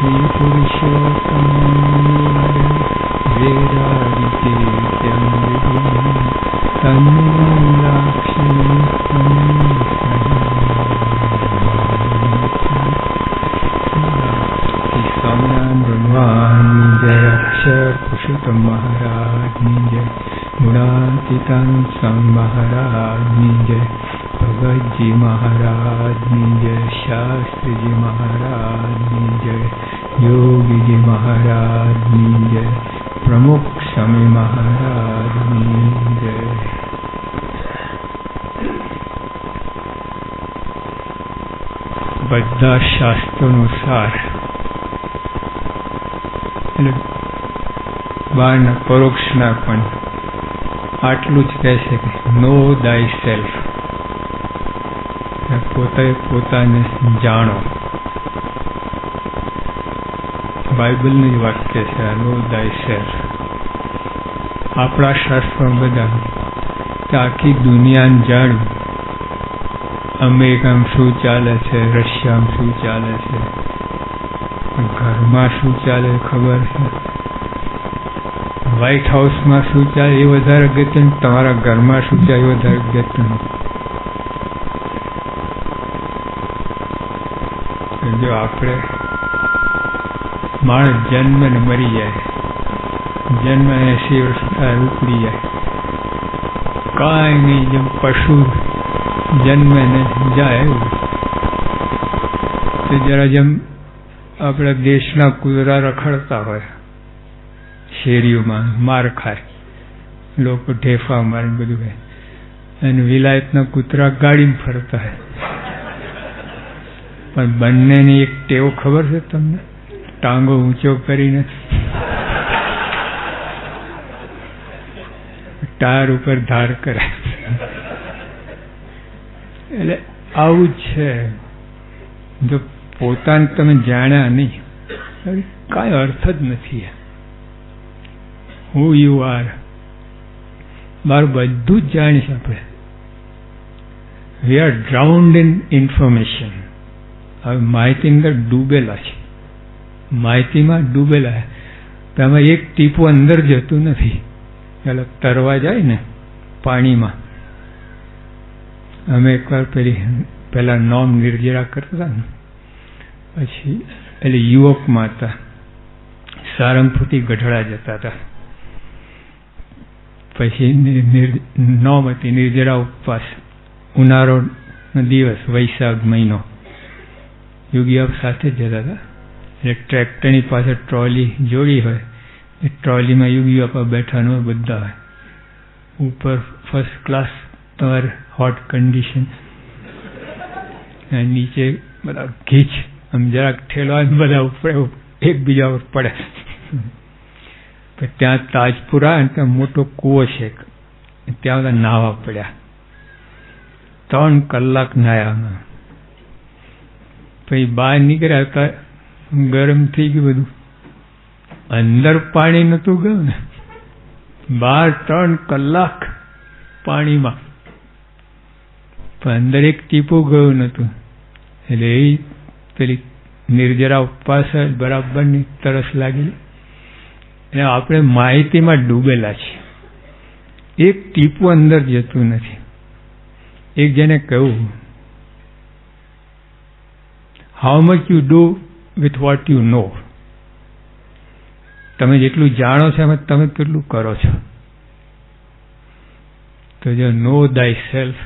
श्री पुरुषोत्तमं वेदादितीर्थं स्वामिनारायण भगवान जय अक्षर पुरुषोत्तम महाराज जय गुणातीतानंद स्वामी महाराज जय भगत जी महाराज जय शास्त्री जी महाराज जय योगी जी महाराज जय प्रमुख स्वामी महाराज जय। બધા શાસ્ત્રોનો સાર એટલે બહારના પરોક્ષના પણ આટલું જ કહે છે કે નો દાય સેલ્ફ, પોતે પોતાને જાણો. બાઇબલનું જ વાક્ય છે નો દાય સેલ્ફ. આપણા શાસ્ત્રો બધા કે આખી દુનિયાને જાણવું, અમેરિકામાં શું ચાલે છે, રશિયામાં શું ચાલે છે, ઘરમાં શું ચાલે ખબર છે, વ્હાઇટ હાઉસમાં શું ચાલે એ વધારે અગત્યનું, તમારા ઘરમાં શું ચાલે એ વધારે અગત્યનું. જો આપણે માણસ જન્મ ને મરી જાય, જન્મ 80 વર્ષ થાય ઉપડી જાય, કાંઈ નહીં, જેમ પશુ જન્મે ને જાય તો જરા જેમ આપણા દેશના કૂતરા રખડતા હોય શેરીઓમાં, માર ખાય, લોકો ઢેફા મારે બધું હોય, અને વિલાયતના કૂતરા ગાડીમાં ફરતા હોય. પણ બંનેની એક ટેવ ખબર છે તમને? ટાંગો ઊંચો કરીને ટાયર ઉપર ધાર કરે. એટલે આવું જ છે. જો પોતાને તમે જાણ્યા નહીં, કાંઈ અર્થ જ નથી. હુ યુ આર, મારું બધું જ જાણીશ આપણે. We are drowned in information. હવે માહિતીની અંદર ડૂબેલા છે, માહિતીમાં ડૂબેલા. તમે એક ટીપું અંદર જતું નથી. એટલે તરવા જાય ને પાણીમાં, અમે એકવાર પેલા નોમ નિર્જરા કરતા ને, પછી એટલે યુવકમાં હતા, સારંગપુરથી ગઢડા જતા હતા. પછી નોમ હતી નિર્જરા ઉપવાસ, ઉનાળોનો દિવસ, વૈશાખ મહિનો. યોગી આપ સાથે જ જતા હતા. એટલે ટ્રેક્ટરની પાસે ટ્રોલી જોડી હોય, એ ટ્રોલીમાં યોગી બાપા બેઠા હોય, બધા હોય ઉપર, ફર્સ્ટ ક્લાસ તમારે હોટ કન્ડિશન, નીચે બધા ઘીચ, આમ જરાક ઠેલો બધા ઉપર એકબીજા ઉપર પડે. ત્યાં તાજપુરા ત્યાં મોટો કૂવો છે, ત્યાં બધા નાહવા પડ્યા. 3 કલાક નાહ્યા. પછી બહાર નીકળ્યા હતા, ગરમ થઈ ગયું બધું. અંદર પાણી નતું ગયું ને, બહાર 3 કલાક પાણીમાં, પણ અંદર એક ટીપું ગયું નતું. એટલે એ પેલી નિર્જરા ઉપવાસ બરાબર ની તરસ લાગી. એટલે આપણે માહિતીમાં ડૂબેલા છીએ, એક ટીપું અંદર જતું નથી. એક જણે કહ્યું, how much you do with what you know. તમે જેટલું જાણો છો એમાં તમે કેટલું કરો છો. તો જો નો દાય સેલ્ફ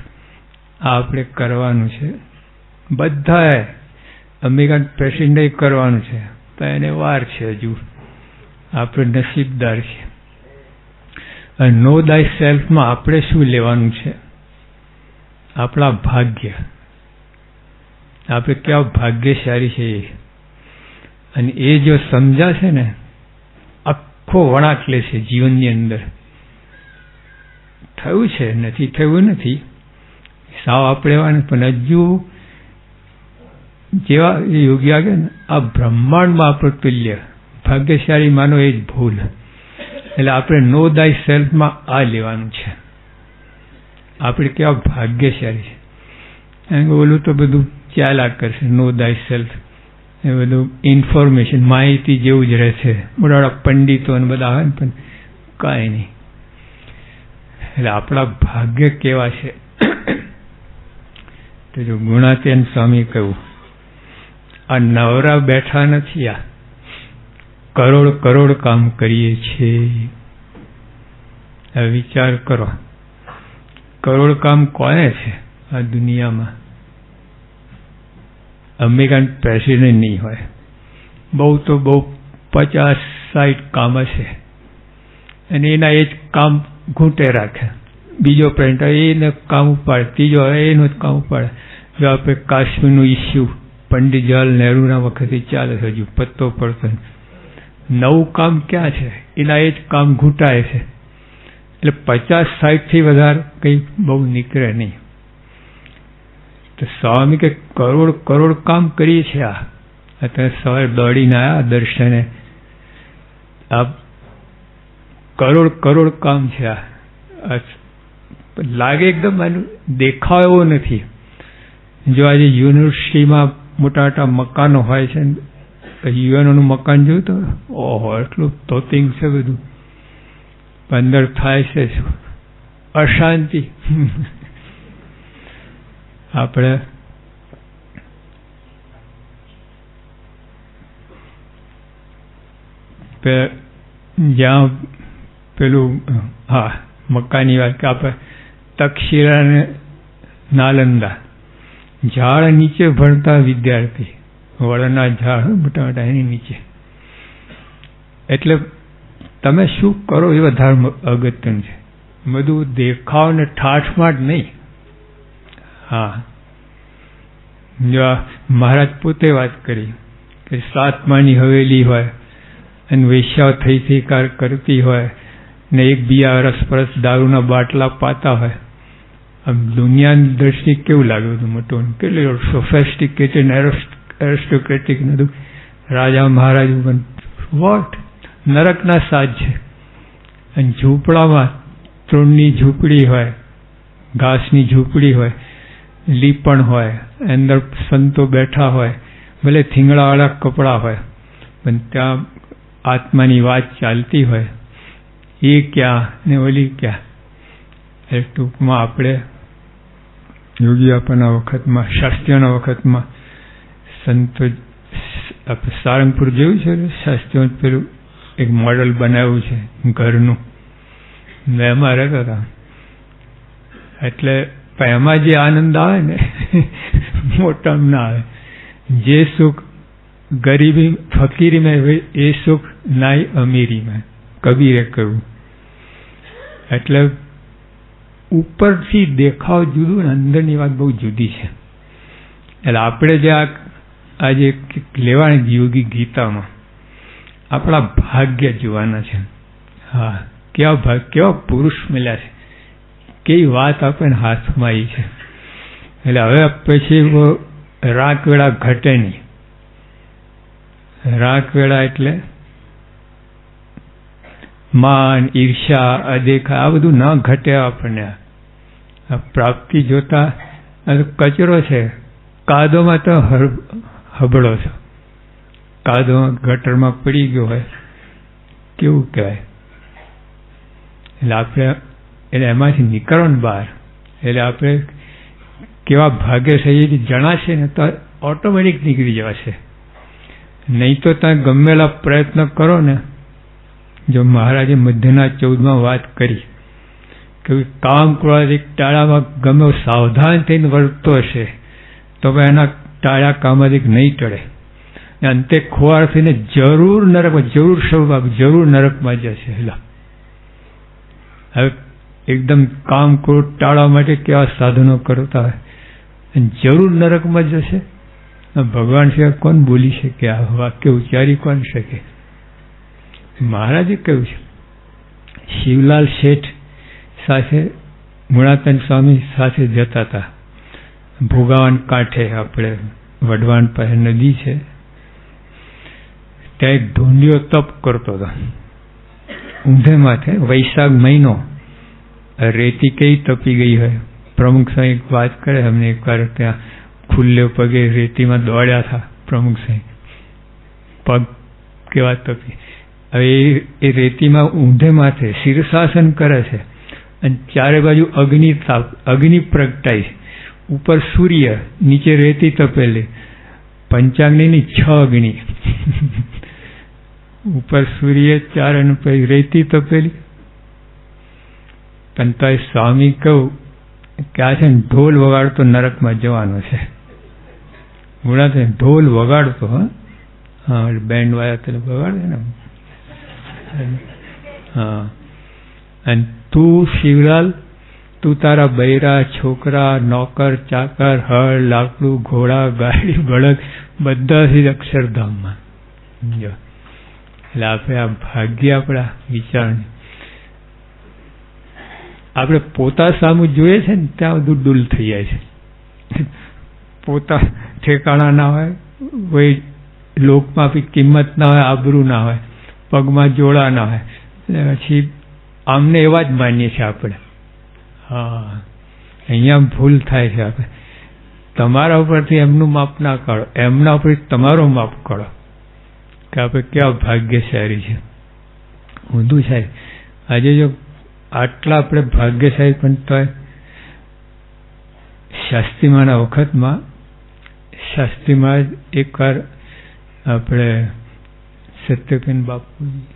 આ આપણે કરવાનું છે. બધાએ અમેરિકન પ્રેસિડેન્ટ કરવાનું છે, પણ એને વાર છે હજુ. આપણે નસીબદાર છે. અને નો દાય સેલ્ફમાં આપણે શું લેવાનું છે? આપણા ભાગ્ય. આપણે કેવા ભાગ્યશાળી છે. અને એ જો સમજાશે ને, આખો વળાંક લેશે જીવનની અંદર. થયું છે, નથી થયું નથી, સાવ આપણે પણ હજુ જેવા યોગી આવે ને, આ બ્રહ્માંડમાં આપણું તુલ્ય ભાગ્યશાળી માનો એ જ ભૂલ. એટલે આપણે નો દાય સેલ્ફમાં આ લેવાનું છે. આપણે કેવા ભાગ્યશાળી છે. ઓલું તો બધું ચાલ્યા કરશે, નો દાય સેલ્ફ. એ બધું ઇન્ફોર્મેશન માહિતી જેવું જ રહે છે. મોટા પંડિતો અને બધા આવે ને પણ કાંઈ નહીં. એટલે આપણા ભાગ્ય કેવા છે. તો જો ગુણાતીન સ્વામી કહ્યું, આ નવરા બેઠા નથી, આ કરોડ કરોડ કામ કરીએ છીએ. વિચાર કરો, કરોડ કામ કોને છે આ દુનિયામાં? અમેરિકન પ્રેસિડેન્ટ નહીં હોય, બહુ તો બહુ 50-60 કામ હશે, અને એના એ જ કામ ઘૂંટે રાખે. બીજો પ્રેસિડન્ટ એને કામ ઉપાડે, ત્રીજો એનું જ કામ ઉપાડે. જો આપણે કાશ્મીરનું ઇસ્યુ પંડિત જવાહરલાલ નહેરુના વખતે ચાલે છે, હજુ પત્તો પડતો. નવું કામ ક્યાં છે? એના એ જ કામ ઘૂંટાય છે. એટલે 50-60 થી વધારે કંઈ બહુ નીકળે નહીં. તો સ્વામી કે કરોડ કરોડ કામ કરીએ છીએ. અત્યારે સવારે દોડીને આવ્યા દર્શને, આ કરોડ કરોડ કામ છે. આ લાગે એકદમ આનું દેખાવ એવો નથી. જો આજે યુનિવર્સિટીમાં મોટા મોટા મકાનો હોય છે, યુએનઓનું મકાન જોયું તો ઓહો એટલું તોતિંગ છે બધું, અંદર થાય છે અશાંતિ. આપણે જ્યાં પેલું મકાનની વાત કે આપણે તક્ષશિલા અને નાલંદા, ઝાડ નીચે ભણતા વિદ્યાર્થી, વડના ઝાડ મોટા મોટા એની નીચે. એટલે તમે શું કરો એ વધારે અગત્યનું છે. બધું દેખાવ ને ઠાઠમાં જ નહીં. જો મહારાજ પોતે વાત કરી કે 7 માળની હવેલી હોય અને વેશ્યાઓ થઈ કાર કરતી હોય ને એક બીજા અરસપરસ દારૂના બાટલા પાતા હોય. આમ દુનિયાની દ્રષ્ટિ કેવું લાગે બધું મોટું, કેટલું સોફેસ્ટિકેટેડ એરિસ્ટોક્રેટિક બધું, રાજા મહારાજ વોટ નરકના સાજ છે. અને ઝૂંપડામાં તૃણની ઝૂંપડી હોય, ઘાસની ઝૂંપડી હોય, લીપણ હોય, અંદર સંતો બેઠા હોય, ભલે થીંગડાવાળા કપડાં હોય, પણ ત્યાં આત્માની વાત ચાલતી હોય. એ ક્યાં ને ઓલી ક્યાં? એ ટૂંકમાં આપણે યોગી આપણા વખતમાં, શાસ્ત્રીઓના વખતમાં સંતો સારંગપુર જેવું છે, શાસ્ત્રીઓ પેલું એક મોડલ બનાવ્યું છે ઘરનું, મેં એમાં રહેતા હતા. એટલે એમાં જે આનંદ આવે ને મોટામાં ના આવે. જે સુખ ગરીબી ફકીરીમાં એ સુખ નાય અમીરીમાં, કબીરે કહ્યું. એટલે ઉપરથી દેખાવ જુદું ને અંદરની વાત બહુ જુદી છે. એટલે આપણે જે આજે લેવાની યોગી ગીતામાં આપણા ભાગ્ય જોવાના છે. કેવા પુરુષ મળ્યા છે, કેવી વાત આપણને હાથમાં આવી છે. એટલે હવે પછી રાગ વેળા ઘટે નહીં. રાગ વેળા એટલે માન, ઈર્ષા, અદેખા આ બધું ન ઘટે આપણને. આ પ્રાપ્તિ જોતા કચરો છે, કાદોમાં તો હબળો છો, કાદોમાં ગટરમાં પડી ગયો હોય કેવું કહેવાય. એટલે આપણે એટલે એમાંથી નીકળવાનું બહાર. એટલે આપણે કેવા ભાગ્ય છે એ જણાશે ને તો ઓટોમેટિક નીકળી જવાશે. નહીં તો તમે ગમેલા પ્રયત્ન કરો ને. જો મહારાજે મધ્યના 14માં વાત કરી કે કામ ક્રોધિક ટાળામાં ગમે સાવધાન થઈને વર્તતો હશે તો એના ટાળા કામાદિક નહીં ટળે. અંતે ખોવાર થઈને જરૂર નરકમાં, જરૂર સ્વભાવ જરૂર નરકમાં જશે. હવે એકદમ કામ ક્રોધ ટાળવા માટે કેવા સાધનો કરતા હોય અને જરૂર નરકમાં જશે. ભગવાન સિવાય કોણ બોલી શકે? આ વાક્ય ઉચ્ચારી કોણ શકે? મહારાજે કહ્યું છે. શિવલાલ શેઠ સાથે ગુણાતીન સ્વામી સાથે જતા હતા ભોગાવાન કાંઠે, આપણે વઢવાણ પાસે નદી છે, ત્યાં એક ઢોંડિયો તપ કરતો હતો ઊંધે માથે. વૈશાખ મહિનો, રેતી કઈ તપી ગઈ હોય. પ્રમુખ સાહેબ એક વાત કરે, અમને એકવાર ત્યાં ખુલ્લે પગે રેતીમાં દોડ્યા હતા પ્રમુખ સાહેબ. પગ કેવા તપી. હવે એ રેતીમાં ઊંધે માથે શીર્ષાસન કરે છે અને ચારે બાજુ અગ્નિ પ્રગટાય છે. ઉપર સૂર્ય, નીચે રેતી તપેલી, પંચાગ્નિની 6 અગ્નિ. ઉપર સૂર્ય 4 અને પછી રેતી તપેલી. પણ તો સ્વામી કહું કે આ છે ને ઢોલ વગાડતો નરકમાં જવાનો છે. ગુણા છે ઢોલ વગાડતો. હા, બેન્ડ વાળા તને વગાડે ને. હા, અને તું શિવલાલ, તું તારા બૈરા, છોકરા, નોકર, ચાકર, હળ, લાકડું, ઘોડા, ગાડી, બળદ બધાથી જ અક્ષરધામમાં. જો એટલે આપણે આ ભાગ્ય આપણા વિચારની આપણે પોતા સામું જોઈએ છે ને ત્યાં બધું ડૂલ થઈ જાય છે. પોતા ઠેકાણા ના હોય, કોઈ લોકમાં બી કિંમત ના હોય, આબરૂ ના હોય, પગમાં જોડા ના હોય, પછી આમને એવા જ માનીએ છીએ આપણે. હા, અહીંયા ભૂલ થાય છે. આપણે તમારા ઉપરથી એમનું માપ ના કાઢો, એમના ઉપરથી તમારો માપ કાઢો કે આપણે કેવા ભાગ્યશાળી છે. ઊંધું છે. આજે જો આટલા આપણે ભાગ્યશાળી, પણ તો શાસ્ત્રીમાના વખતમાં શાસ્ત્રીમાં એકવાર આપણે સત્યપેન બાપુજી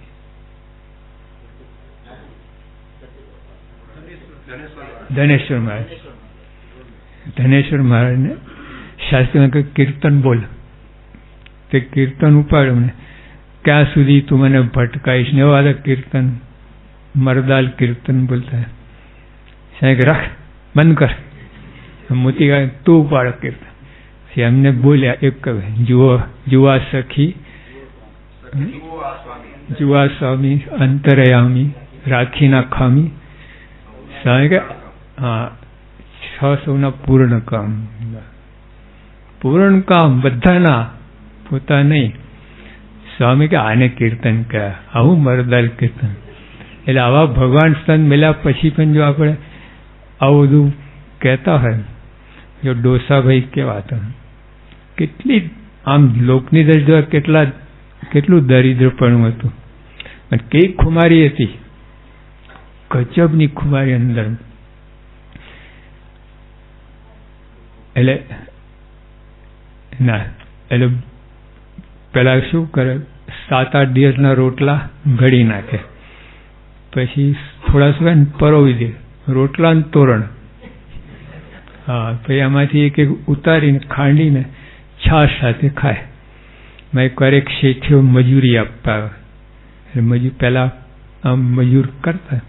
ધનેશ્વર મહારાજને શાસ્ત્રીમાં કંઈક કીર્તન બોલ. તે કીર્તન ઉપાડ્યું ને, ક્યાં સુધી તું મને ભટકાઈશ ને એવા કીર્તન, મરદાલ કીર્તન બોલતા. સાહેબ રાખ, બંધ કર. મોતી તું ઉપાડ કીર્તન. એમને બોલ્યા એક જુવા સખી, જુવા સ્વામી, અંતરયામી, રાખીના ખામી. સાહેબ હા, 600 પૂર્ણ કામ. પૂર્ણ કામ બધાના, પોતા નહીં. સ્વામી કે આને કીર્તન કયા, આવું મરદાલ કીર્તન. એટલે આવા ભગવાન સ્તન મળ્યા પછી પણ જો આપણે આવું બધું કહેતા હોય, જો ડોસાભાઈ કેવા હતા, કેટલી આમ લોકની દ્રષ્ટિએ કેટલું દરિદ્રપણું હતું, અને કઈ ખુમારી હતી, ગજબની ખુમારી અંદર. એટલે ના, એટલે પેલા શું કરે, 7-8 દિવસના રોટલા ઘડી નાખે, પછી થોડા સમય પરોવી દે, રોટલા ને તોરણ. હા, પછી આમાંથી એક ઉતારીને ખાંડીને છાશ સાથે ખાય. મેં એકવાર એક શેઠીઓ મજૂરી આપવા આવે, એટલે મજૂર પહેલાં આમ મજૂર કરતા,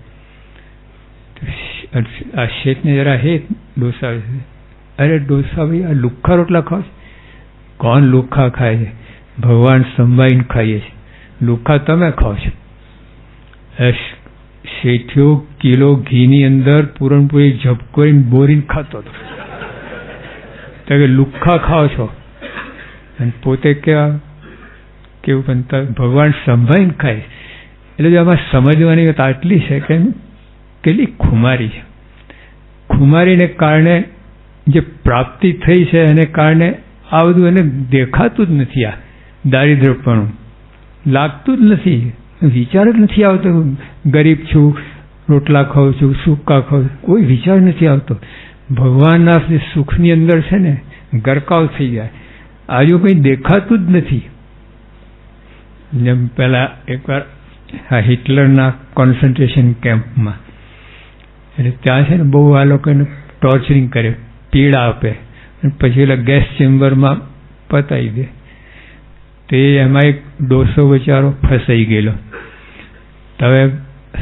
આ શેઠને જરા હે ડોસા, અરે ડોસા ભાઈ આ લુખ્ખા રોટલા ખાવ છે? કોણ લુખ્ખા ખાય છે? ભગવાન સંભાળીને ખાઈએ છીએ, લુખ્ખા તમે ખાવ છો. શેઠિયો કિલો ઘીની અંદર પૂરણપૂરી ઝબકોરીને બોરીને ખાતો હતો. તો કે લુખ્ખા ખાઓ છો, અને પોતે કેવું પણ ભગવાન સંભાળીને ખાય. એટલે આમાં સમજવાની વાત આટલી છે કે કેટલી ખુમારી છે. ખુમારીને કારણે જે પ્રાપ્તિ થઈ છે એને કારણે આ બધું એને દેખાતું જ નથી. આ દારિદ્રપણું લાગતું જ નથી, વિચાર જ નથી આવતો. ગરીબ છું, રોટલા ખાઉં છું, સૂકા ખાઉં છું, કોઈ વિચાર નથી આવતો. ભગવાનના સુખની અંદર છે ને ગરકાવ થઈ જાય, આજુ કંઈ દેખાતું જ નથી. જેમ પેલા એકવાર આ હિટલરના કોન્સન્ટ્રેશન કેમ્પમાં, એટલે ત્યાં છે ને બહુ આ લોકોને ટોર્ચરિંગ કરે, પીડા આપે, અને પછી એટલે ગેસ ચેમ્બરમાં પતાવી દે. તે એમાં એક ડોસો બચારો ફસાઈ ગયેલો. હવે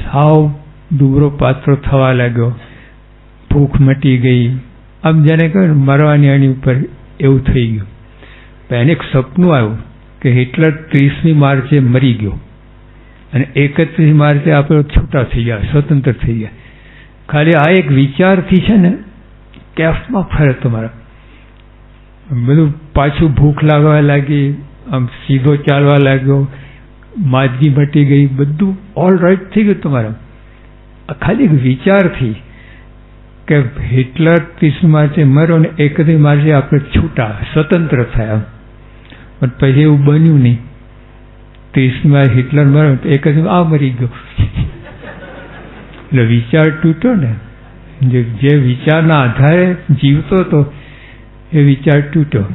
સાવ દુબળો પાત્રો થવા લાગ્યો, ભૂખ મટી ગઈ, આમ જાણે કહ્યું મરવાની આની ઉપર એવું થઈ ગયું. એને એક સપનું આવ્યું કે હિટલર 30મી માર્ચે મરી ગયો અને 31મી માર્ચે આપણે છૂટા થઈ ગયા, સ્વતંત્ર થઈ ગયા. ખાલી આ એક વિચારથી છે ને કેફમાં ફરે તમારા બધું પાછું, ભૂખ લાગવા લાગી, આમ સીધો ચાલવા લાગ્યો, માદગી મટી ગઈ, બધું ઓલ રાઈટ થઈ ગયું તમારા. ખાલી એક વિચારથી કે હિટલર 30 માર્ચે મર્યો ને 31 માર્ચે આપણે છૂટા સ્વતંત્ર થયા. પણ પછી એવું બન્યું નહીં. 30માં હિટલર મર્યો તો એક જ આ મરી ગયો. એટલે વિચાર તૂટ્યો ને. જે વિચારના આધારે જીવતો હતો એ વિચાર તૂટ્યો.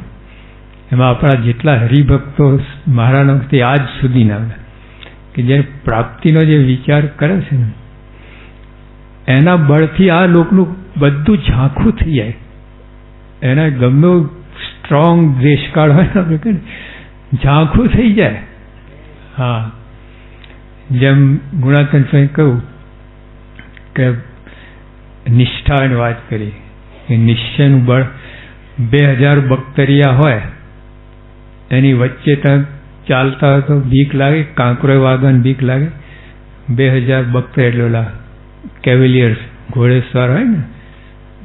એમાં આપણા જેટલા હરિભક્તો મહારાણા વખતે આજ સુધીના કે જે પ્રાપ્તિનો જે વિચાર કરે છે ને એના બળથી આ લોકનું બધું ઝાંખું થઈ જાય. એના ગમે સ્ટ્રોંગ દેશકાળ હોય ને ઝાંખું થઈ જાય. હા, જેમ ગુણાતન સ્વામી કહ્યું કે નિષ્ઠાની વાત કરી કે નિશ્ચયનું બળ 2000 બક્તરિયા હોય એની વચ્ચે તમે ચાલતા હોય તો બીક લાગે, કાંકરો વાગવાની બીક લાગે. 2000 બક્તર એટલે કેવેલિયર્સ ઘોડેસવાર હોય ને,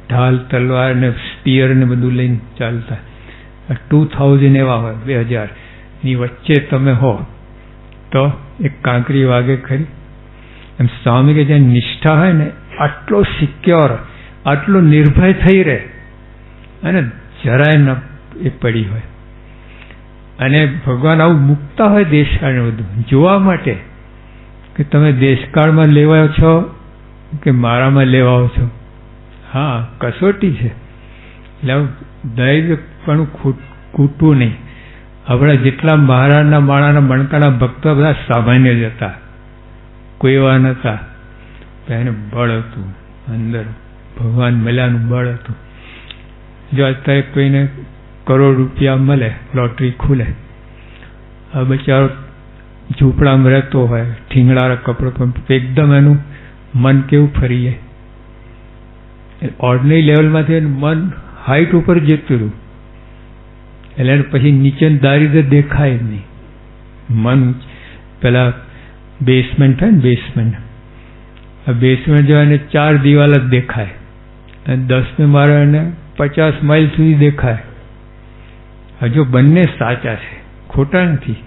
ઢાલ તલવાર ને સ્પીયર ને બધું લઈને ચાલતા. 2000 એવા હોય, 2000 ની વચ્ચે તમે હો તો એક કાંકરી વાગે ખરી. એમ સ્વામી કે જ્યાં નિષ્ઠા હોય ને આટલો સિક્યોર, આટલો નિર્ભય થઈ રહે અને જરાય ન એ પડી હોય. અને ભગવાન આવું મૂકતા હોય દેશકાળને બધું જોવા માટે કે તમે દેશકાળમાં લેવાયો છો કે મારામાં લેવાઓ છો. હા, કસોટી છે. એટલે દૈવ પણ ખૂટવું નહીં. આપણા જેટલા મહારાજના માળાના મણકાના ભક્તો બધા સામાન્ય જ હતા, કોઈ એવા નતા. એને બળ હતું અંદર, ભગવાન મળ્યાનું બળ હતું. જો અત્યારે કોઈને કરોડ રૂપિયા મળે, લોટરી ખુલે, આ બચારો ઝૂંપડામાં રહેતો હોય, ઠીંગડા કપડો, પણ એકદમ એનું મન કેવું ફરી જાય. ઓર્ડિનરી લેવલમાંથી મન હાઈટ ઉપર જતું રહ્યું એટલે એને પછી નીચે દારિદ્ર દેખાય નહીં. મન પેલા બેસમેન્ટ હોય ને, બેસમેન્ટ, આ બેસમેન્ટ જો એને 4 દિવાલ જ દેખાય અને 10મે માળે એને 50 માઇલ સુધી દેખાય. હજુ બંને સાચા છે, ખોટા નથી.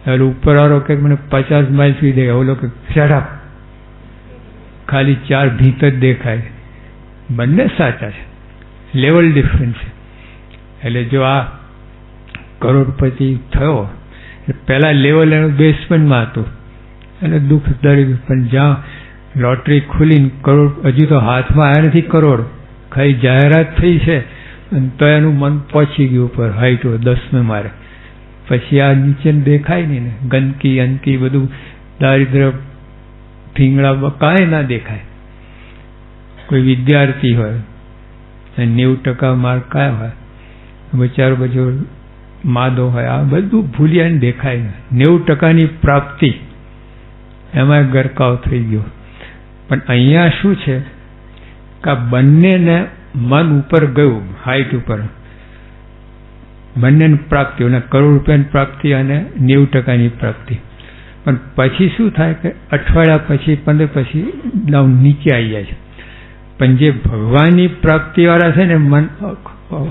એટલે ઉપરવાળો કે મને 50 માઇલ સુધી દેખાય, ઓલો કે શટ ખાલી 4 ભીત જ દેખાય. બંને સાચા છે, લેવલ ડિફરન્સ છે. એટલે જો આ કરોડપતિ થયો પહેલા લેવલ એનું બેસમેન્ટમાં હતું અને દુઃખ દરિદ્ર, પણ જ્યાં લોટરી ખુલીને કરોડ હજુ તો હાથમાં આવ્યા નથી કરોડ, ખાલી જાહેરાત થઈ છે તો એનું મન પહોંચી ગયું ઉપર હાઈટ 10મે મારે. પછી આ નીચે દેખાય નહીં ને, ગંદકી અંદકી બધું દારિદ્ર ઠીંગડા કાંઈ ના દેખાય. કોઈ વિદ્યાર્થી હોય 90% માર્ક કાંઈ હોય, બચારો બધો માદો હોય, આ બધું ભૂલ્યા દેખાય. 90%ની પ્રાપ્તિ એમાં ગરકાવ થઈ ગયો. પણ અહીંયા શું છે કે બંનેને મન ઉપર ગયું, હાઈટ ઉપર, બંનેની પ્રાપ્તિ, અને કરોડ રૂપિયાની પ્રાપ્તિ અને 90%ની પ્રાપ્તિ. પણ પછી શું થાય કે અઠવાડિયા પછી 15 પછી ડાઉન નીચે આવી જાય છે. પણ જે ભગવાનની પ્રાપ્તિવાળા છે ને મન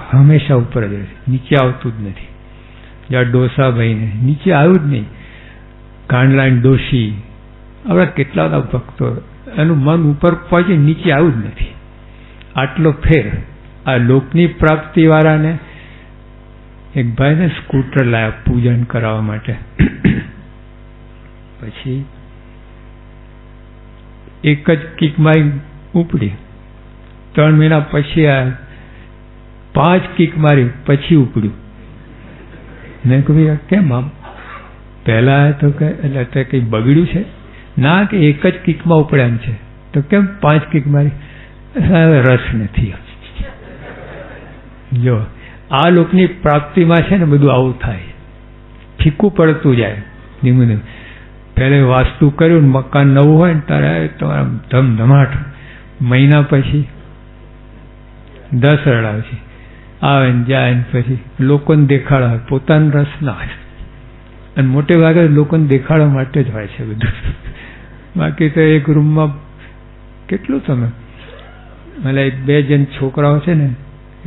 હંમેશા ઉપર જ રહે, નીચે આવતું જ નથી. જ્યાં ડોસાભાઈને નીચે આવ્યું જ નહીં, કાંડલાન ડોશી, આપણા કેટલા બધા ભક્તો, એનું મન ઉપર પહોંચી નીચે આવ્યું જ નથી. આટલો ફેર. આ લોકની પ્રાપ્તિવાળાને એક ભાઈને સ્કૂટર લાવ્યા પૂજન કરાવવા માટે. પછી એક જ કિકમાં ઉપડી. 3 મહિના પછી આ 5 કિક મારી પછી ઉપડ્યું. મેં કહ્યું કેમ આમ? પહેલા તો કે એટલે કંઈ બગડ્યું છે? ના, કે એક જ કિકમાં ઉપડ્યા છે. તો કેમ 5 કિક મારી? રસ નથી. જો આ લોકની પ્રાપ્તિમાં છે ને બધું આવું થાય, ફીકું પડતું જાય ધીમે ધીમે. પહેલે વાસ્તુ કર્યું, મકાન નવું હોય ને તારે તમારા ધમધમાટ, મહિના પછી 10 રડાવે છે, આવે ને જાય ને પછી લોકોને દેખાડા હોય, પોતાનો રસ ના હોય. અને મોટે ભાગે લોકોને દેખાડવા માટે જ હોય છે બધું. બાકી તો એક રૂમમાં કેટલું તમે, એટલે 2 જણ છોકરાઓ છે ને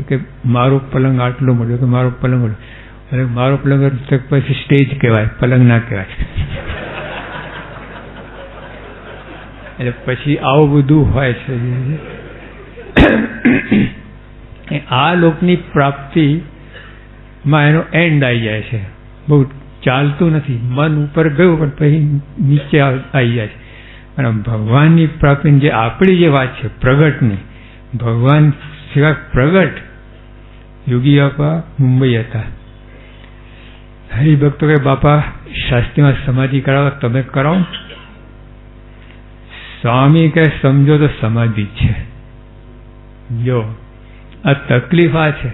કે મારો પલંગ આટલો મળ્યો, કે મારો પલંગ મળ્યો, અને મારો પલંગ પછી સ્ટેજ કહેવાય, પલંગ ના કહેવાય. એટલે પછી આવું બધું હોય છે. આ લોકની પ્રાપ્તિમાં એનો એન્ડ આવી જાય છે, બહુ ચાલતું નથી. મન ઉપર ગયું પણ પછી નીચે આવી જાય છે. અને ભગવાનની પ્રાપ્તિની જે આપણી જે વાત છે પ્રગટની, ભગવાન સિવાય પ્રગટ. યોગી બાપા મુંબઈ હતા. હરિભક્તો કે બાપા શાસ્ત્રીમાં સમાધિ કરાવો, તમે કરાવો. સ્વામી કે સમજો તો સમાધિ છે. જો આ તકલીફ આ છે,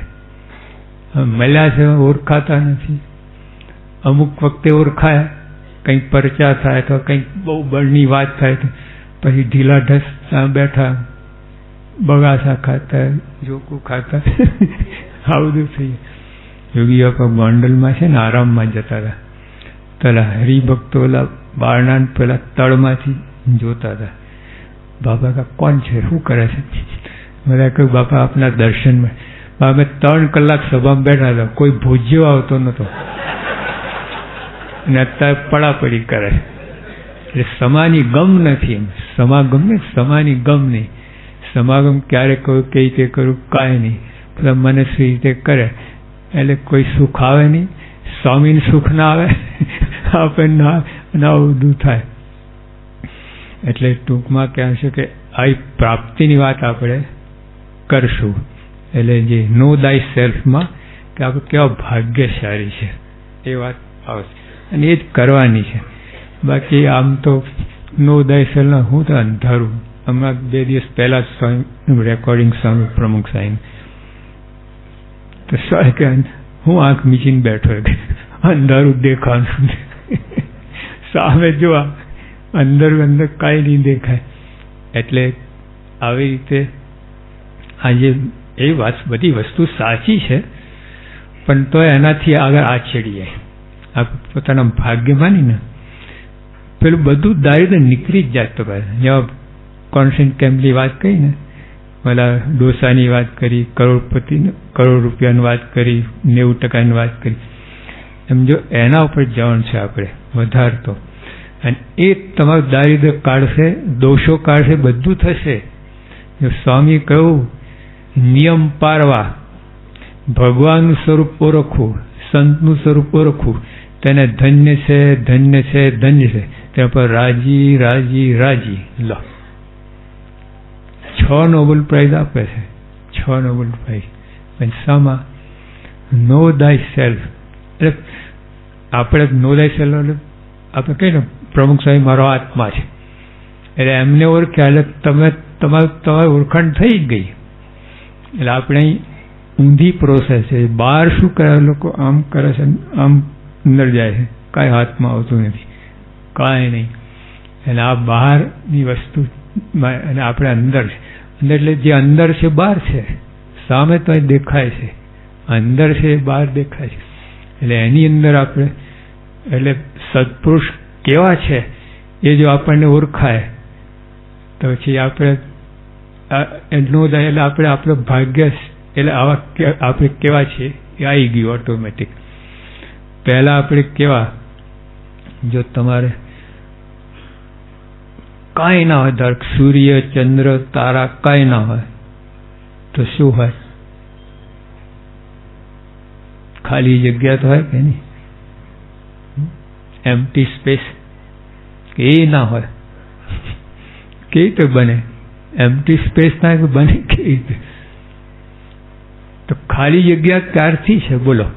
મળ્યા છે ઓળખાતા નથી. અમુક વખતે ઓળખાય, કંઈક પરચા થાય તો કંઈક બહુ બળની વાત થાય તો પછી ઢીલા ઢસ બેઠા બગાસા ખાતા, જોકું ખાતા, આ બધું થઈ. યોગી બાપા ગોંડલમાં છે ને આરામમાં જતા હતા. પેલા હરિભક્તો પેલા બારણા પેલા તળમાંથી જોતા હતા. બાપા કા કોણ છે, શું કરે છે? બધા કહ્યું બાપા આપના દર્શનમાં. બાપા 3 કલાક સભામાં બેઠા હતા, કોઈ ભોજ્યો આવતો નતો અને અત્યારે પડાપડી કરે છે. એટલે સમાની ગમ નથી. એમ સમાગમ ને સમાની ગમ નહીં. સમાગમ ક્યારે કહ્યું કઈ રીતે કરું કાંઈ નહીં. બધા મને સી રીતે કરે એટલે કોઈ સુખ આવે નહીં. સ્વામીને સુખ ના આવે, આપણને ના બધું થાય. એટલે ટૂંકમાં કહે છે કે આ પ્રાપ્તિની વાત આપણે કરશું. એટલે જે નો દાય સેલ્ફમાં કે આપણે કેવા ભાગ્યશાળી છે એ વાત આવશે અને એ જ કરવાની છે. બાકી આમ તો નો દાય સેલ્ફ હું તો અંધારું. હમણાં 2 દિવસ પહેલા સ્વામી રેકોર્ડિંગ સ્વામી પ્રમુખ સાહેબ તો સ્વાય કે હું આંખ મીચીને બેઠો, અંધારું દેખાવાનું. સામે જોવા અંદર અંદર કાંઈ નહીં દેખાય. એટલે આવી રીતે આજે એ વાત બધી વસ્તુ સાચી છે, પણ તો એનાથી આગળ આ ચડી જાય. આ પોતાના ભાગ્ય માનીને પેલું બધું દારિદ્ર નીકળી જ જાય. તો જેવા કોન્સન્ટ કેમ્પની વાત કરી ને, પેલા ડોસાની વાત કરી, કરોડ રૂપિયાની વાત કરી, 90% વાત કરી. એમ જો એના ઉપર જવાનું છે આપણે વધારે તો, અને એ તમારું દારિદ્ર કાઢશે, દોષો કાઢશે, બધું થશે. જો સ્વામી કહ્યું નિયમ પારવા, ભગવાનનું સ્વરૂપ ઓળખવું, સંતનું સ્વરૂપ ઓળખવું, તેને ધન્ય છે, ધન્ય છે, ધન્ય છે, તેના પર રાજી રાજી રાજી. લો 6 નોબેલ પ્રાઇઝ આપે છે, 6 નોબેલ પ્રાઇઝ. પણ શામાં? નો દાય સેલ્ફ. એટલે આપણે નો દાય સેલ્ફ એટલે આપણે કહીએ ને પ્રમુખ સાહેબ મારો આત્મા છે, એટલે એમને ઓળખ્યા એટલે તમારી ઓળખાણ થઈ જ ગઈ. એટલે આપણે ઊંધી પ્રોસેસ છે. બહાર શું કરે લોકો? આમ કરે છે, આમ અંદર જાય છે, કાંઈ હાથમાં આવતું નથી, કાંઈ નહીં. એટલે આ બહારની વસ્તુ અને આપણે અંદર છે. એટલે જે અંદર છે બહાર છે, સામે તો દેખાય છે, અંદર છે બહાર દેખાય છે. એટલે એની અંદર આપણે એટલે સત્પુરુષ કેવા છે એ જો આપણને ઓળખાય તો પછી આપણે નો થાય. એટલે આપણે આપણું ભાગ્ય એટલે આવા આપણે કેવા છીએ એ આવી ગયું ઓટોમેટિક. પહેલા આપણે કેવા, જો તમારે કાંઈ ના હોય, ધારો સૂર્ય ચંદ્ર તારા કાંઈ ના હોય તો શું હોય? ખાલી જગ્યા તો હોય કે નહીં? એમ્પ્ટી સ્પેસ કે એ ના હોય? કેવી રીતે બને? એમ્પ્ટી સ્પેસ ના બને કેવી રીતે? તો ખાલી જગ્યા ક્યારથી છે બોલો?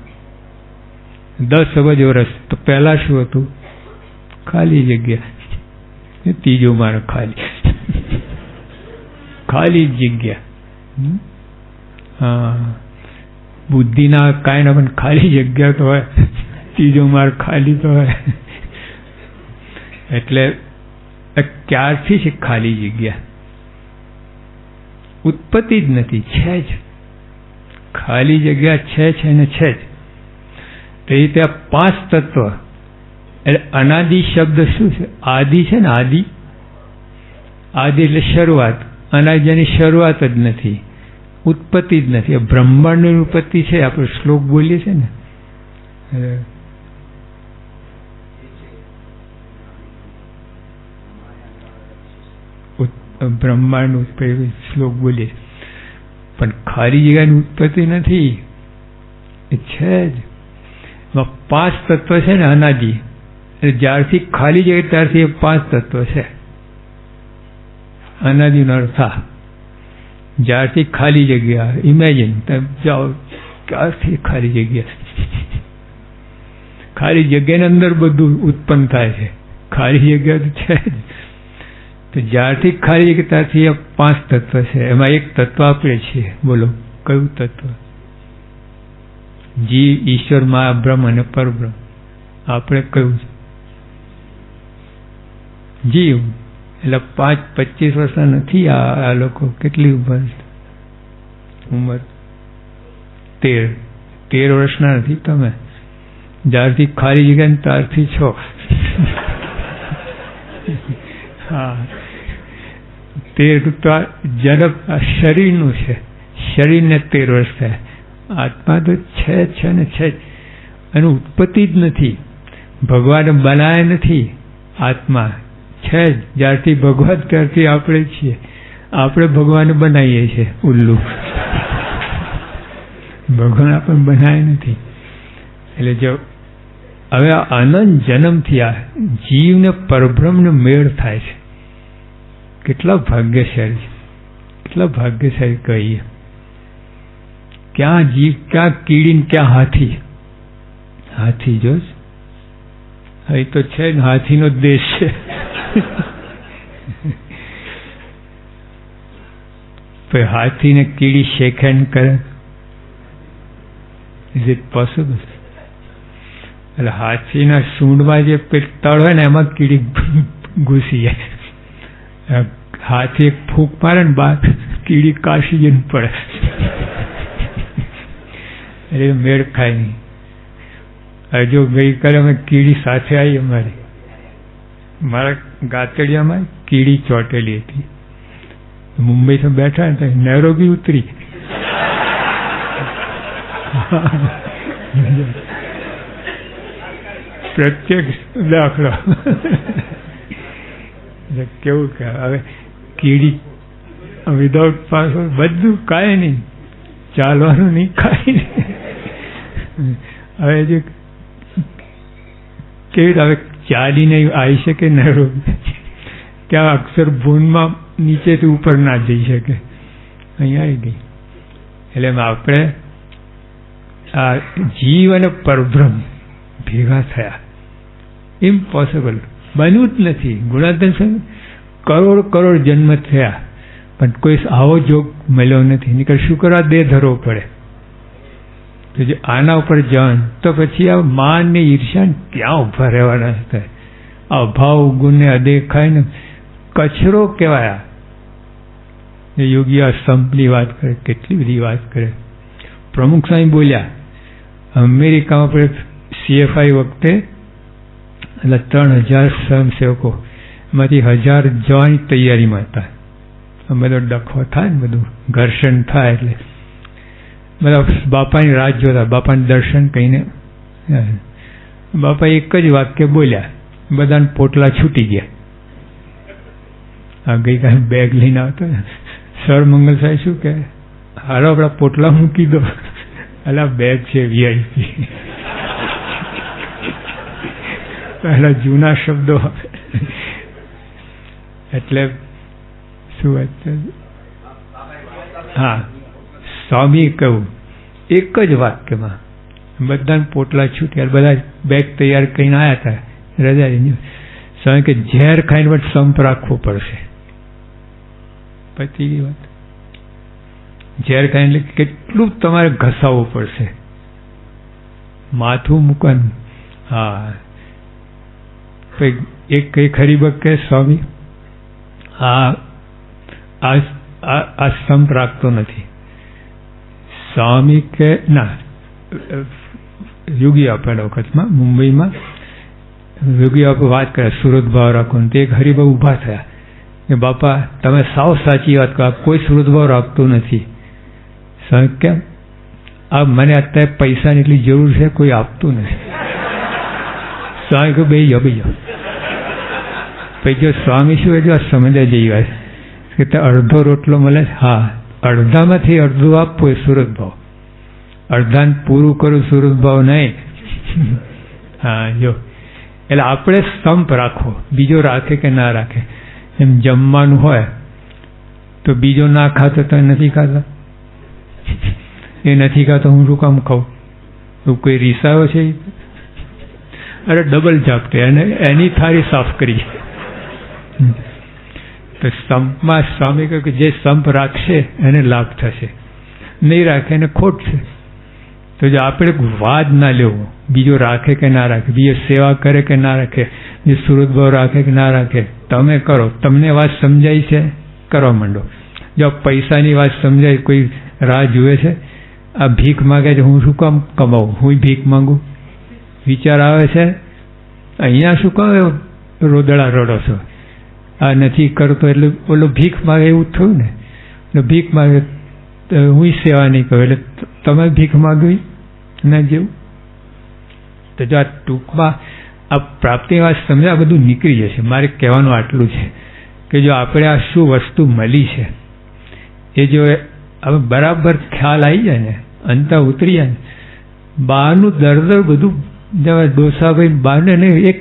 10 અબજ વર્ષ તો પહેલા શું હતું? ખાલી જગ્યા. ત્રીજો મારો ખાલી જગ્યા. હા, બુદ્ધિના કાંઈ ના પણ ખાલી જગ્યા તો હોય. ત્રીજો માર ખાલી તો હોય. એટલે ક્યારથી છે ખાલી જગ્યા? ઉત્પત્તિ જ નથી, છે જ. ખાલી જગ્યા છે ને છે જ. તે રીતે આ 5 તત્વ. એટલે અનાદિ શબ્દ શું છે? આદિ છે ને, આદિ. આદિ એટલે શરૂઆત. અનાદિની શરૂઆત જ નથી, ઉત્પત્તિ જ નથી. બ્રહ્માંડની ઉત્પત્તિ છે, આપણે શ્લોક બોલીએ છીએ ને, બ્રહ્માંડ ઉત્પત્તિ શ્લોક બોલીએ, પણ ખાલી જગ્યાની ઉત્પત્તિ નથી, એ છે જ. પાંચ તત્વ છે ને અનાદિ, જ્યારથી ખાલી જગ્યા ત્યારથી એ પાંચ તત્વ છે. અનાદિનો અર્થ આ, જ્યારથી ખાલી જગ્યા, ઇમેજિન તમે જાઓ ક્યારથી ખાલી જગ્યા, ખાલી જગ્યાની અંદર બધું ઉત્પન્ન થાય છે. ખાલી જગ્યા તો છે જ. તો જ્યારથી ખાલી જગ્યા ત્યારથી એ પાંચ તત્વ છે. એમાં એક તત્વ આપણે છીએ. બોલો કયું તત્વ? જીવ, ઈશ્વર, મા, બ્રહ્મ અને પરબ્રહ્મ. આપણે કયું છે? જીવ. એટલે 5-25 વર્ષના નથી આ લોકો. કેટલી ઉંમર? 13 વર્ષના નથી તમે. જ્યારથી ખાલી જગ્યા ત્યારથી છો. હા, 13 તો જન્મ શરીરનું છે. શરીરને 13 વર્ષ થાય. આત્મા તો છે ને છે જ. એનું ઉત્પત્તિ જ નથી. ભગવાને બનાવ્યા નથી. આત્મા છે જ. જ્યારથી ભગવાન ત્યારથી આપણે છીએ. આપણે ભગવાન બનાવીએ છીએ. ઉલ્લુ. ભગવાન આપણને બનાવ્યા નથી. એટલે જો હવે અનંત જન્મથી આ જીવને પરબ્રહ્મને મેળ થાય છે. કેટલા ભાગ્યશાળી છે, કેટલા ભાગ્યશાળી કહીએ. ક્યાં જીવ, ક્યાં કીડી, ક્યાં હાથી. હાથી જો અહીં તો છે ને, હાથીનો દેશ છે. તો હાથીને કીડી શેક હેન્ડ કરે? Is it possible? એટલે હાથીના સૂંઢમાં જે તળ હોય ને એમાં કીડી ઘૂસી જાય. હાથી એક ફૂંક મારે ને બાદ કીડી કાશી જઈને પડે. એટલે મેળ ખાય નહીં. હજુ ગઈકાલે અમે કીડી સાથે આવી. મારા ગાતડિયામાં કીડી ચોટેલી હતી. મુંબઈથી બેઠા ને નૈરોબી ઉતરી. પ્રત્યક્ષ દાખલો. કેવું કે હવે કીડી વિધાઉટ પાસવર્ડ બધું કાંઈ નહીં, ચાલવાનું નહીં, કાંઈ નહીં. હવે જે કેવી હવે ચાલીને આવી શકે નૈરોબી, ત્યાં અક્ષર ભૂનમાં નીચેથી ઉપર ના જઈ શકે. અહીંયા આવી ગઈ. એટલે આપણે આ જીવ અને પરબ્રહ્મ ભેગા થયા. ઇમ્પોસિબલ, બન્યું જ નથી. ગુણાધન કરોડ જન્મ થયા પણ કોઈ આવો જોગ મળ્યો નથી. નીકળ શું કરવા? દેહ ધરવો પડે. તો જે આના ઉપર જન તો પછી આ માન ને ઈર્ષ્યા ક્યાં ઉભા રહેવાના હતા? આ અભાવ ગુણને અદેખાય ને કચરો કહેવાય. યોગી આ સંપની વાત કરે, કેટલી બધી વાત કરે. પ્રમુખ સ્વામી બોલ્યા, અમેરિકામાં આપણે CFI વખતે એટલે 3000 સ્વયંસેવકો, એમાંથી 1000 જવાની તૈયારીમાં હતા. બધો ડખો થાય ને, બધું ઘર્ષણ થાય એટલે બધા બાપાની રાહ જોતા, બાપાને દર્શન કહીને. બાપા એક જ વાક્ય બોલ્યા, બધાને પોટલા છૂટી ગયા. આ ગઈકાલે બેગ લઈને આવતો સર મંગલ સાહેબ શું કહે, હાલો આપણા પોટલા મૂકી દો. અલા બેગ છે VIP. પહેલા જૂના શબ્દો. એટલે શું વાત છે? હા, સ્વામી કહ્યું એક જ વાક્યમાં બધાને પોટલા છૂટ્યા. બધા બેગ તૈયાર કરીને આવ્યા હતા રજા. સ્વામી કે ઝેર ખાઈને પણ સંપ રાખવો પડશે. પતી વાત. ઝેર ખાઈને એટલે કેટલું તમારે ઘસાવવું પડશે, માથું મૂકવાનું. હા, એક કઈ ખરી બક કે સ્વામી આ સંપ રાખતો નથી. સ્વામી કે ના, યોગી આપેલા વખતમાં મુંબઈમાં યોગી આપે વાત કરે સુરત ભાવ રાખો. તે એક હરિભાવ ઊભા થયા કે બાપા તમે સાવ સાચી વાત કરો, કોઈ સુરત ભાવ રાખતું નથી. સ્વામી કેમ? આ મને અત્યારે પૈસાની એટલી જરૂર છે, કોઈ આપતું નથી. સ્વામી કહ્યું બે જાઓ. પછી જો સ્વામી શું જો સમજ્યા જેવી વાત કે તે અડધો રોટલો મળે. હા, અડધામાંથી અડધું આપવું એ સુરત ભાવ. અડધાને પૂરું કરું સુરત ભાવ નહીં. હા, જો એટલે આપણે સંપ રાખવો, બીજો રાખે કે ના રાખે. એમ જમવાનું હોય તો બીજો ના ખાતો તો નથી ખાતા, એ નથી ખાતો હું શું કામ ખાઉં? એવું કોઈ રીસાયો છે? અરે ડબલ ઝાપટે અને એની થાળી સાફ કરી. તો સંપમાં સ્વામી કહે કે જે સંપ રાખશે એને લાભ થશે, નહીં રાખે એને ખોટ છે. તો જો આપણે વાદ ના લેવો, બીજો રાખે કે ના રાખે, બીજો સેવા કરે કે ના રાખે, જે સુરત ભાવ રાખે કે ના રાખે, તમે કરો. તમને વાત સમજાય છે, કરવા માંડો. જો પૈસાની વાત સમજાય, કોઈ રાહ જુએ છે, આ ભીખ માગે છે, હું શું કામ કમાવું, હું ભીખ માંગુ, વિચાર આવે છે, અહીંયા શું કામ રોદડા રડો છો, આ નથી કરતો એટલે ઓલો ભીખ માગે, એવું થયું ને. એટલે ભીખ માગે હું સેવા નહીં કરું એટલે તમે ભીખ માગવી ના જેવું. તો જો આ ટૂંકમાં આ પ્રાપ્તિ વાત સમજે, આ બધું નીકળી જશે. મારે કહેવાનું આટલું છે કે જો આપણે આ શું વસ્તુ મળી છે એ જો હવે બરાબર ખ્યાલ આવી જાય ને, અંતર ઉતરી જાય ને, બહારનું દર્દ બધું ડોસાભાઈ બહારને નહીં, એક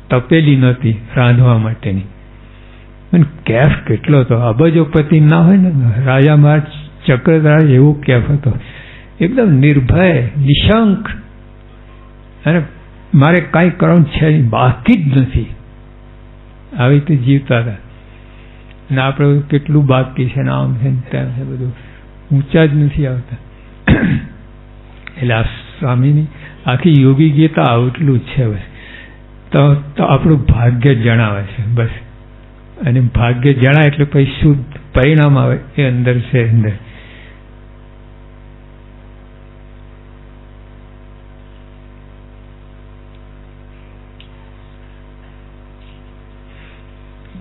તપેલી નહોતી રાંધવા માટેની, અને કેફ કેટલો હતો, અબજોપતિ ના હોય ને, રાજા મહારાજ ચક્રધાર એવો કેફ હતો, એકદમ નિર્ભય નિશંક, અને મારે કાંઈ કરવાનું છે નહીં, બાકી જ નથી, આવી રીતે જીવતા હતા. ને આપણે કેટલું બાકી છે ને, આમ છે ને તેમ છે, બધું ઊંચા જ નથી આવતા. એટલે આ સ્વામીની આખી યોગી ગીતા આટલું જ છે બસ. તો આપણું ભાગ્ય જણાવે છે બસ. અને ભાગ્ય જણાય એટલે પછી શું પરિણામ આવે એ અંદર છે. અંદર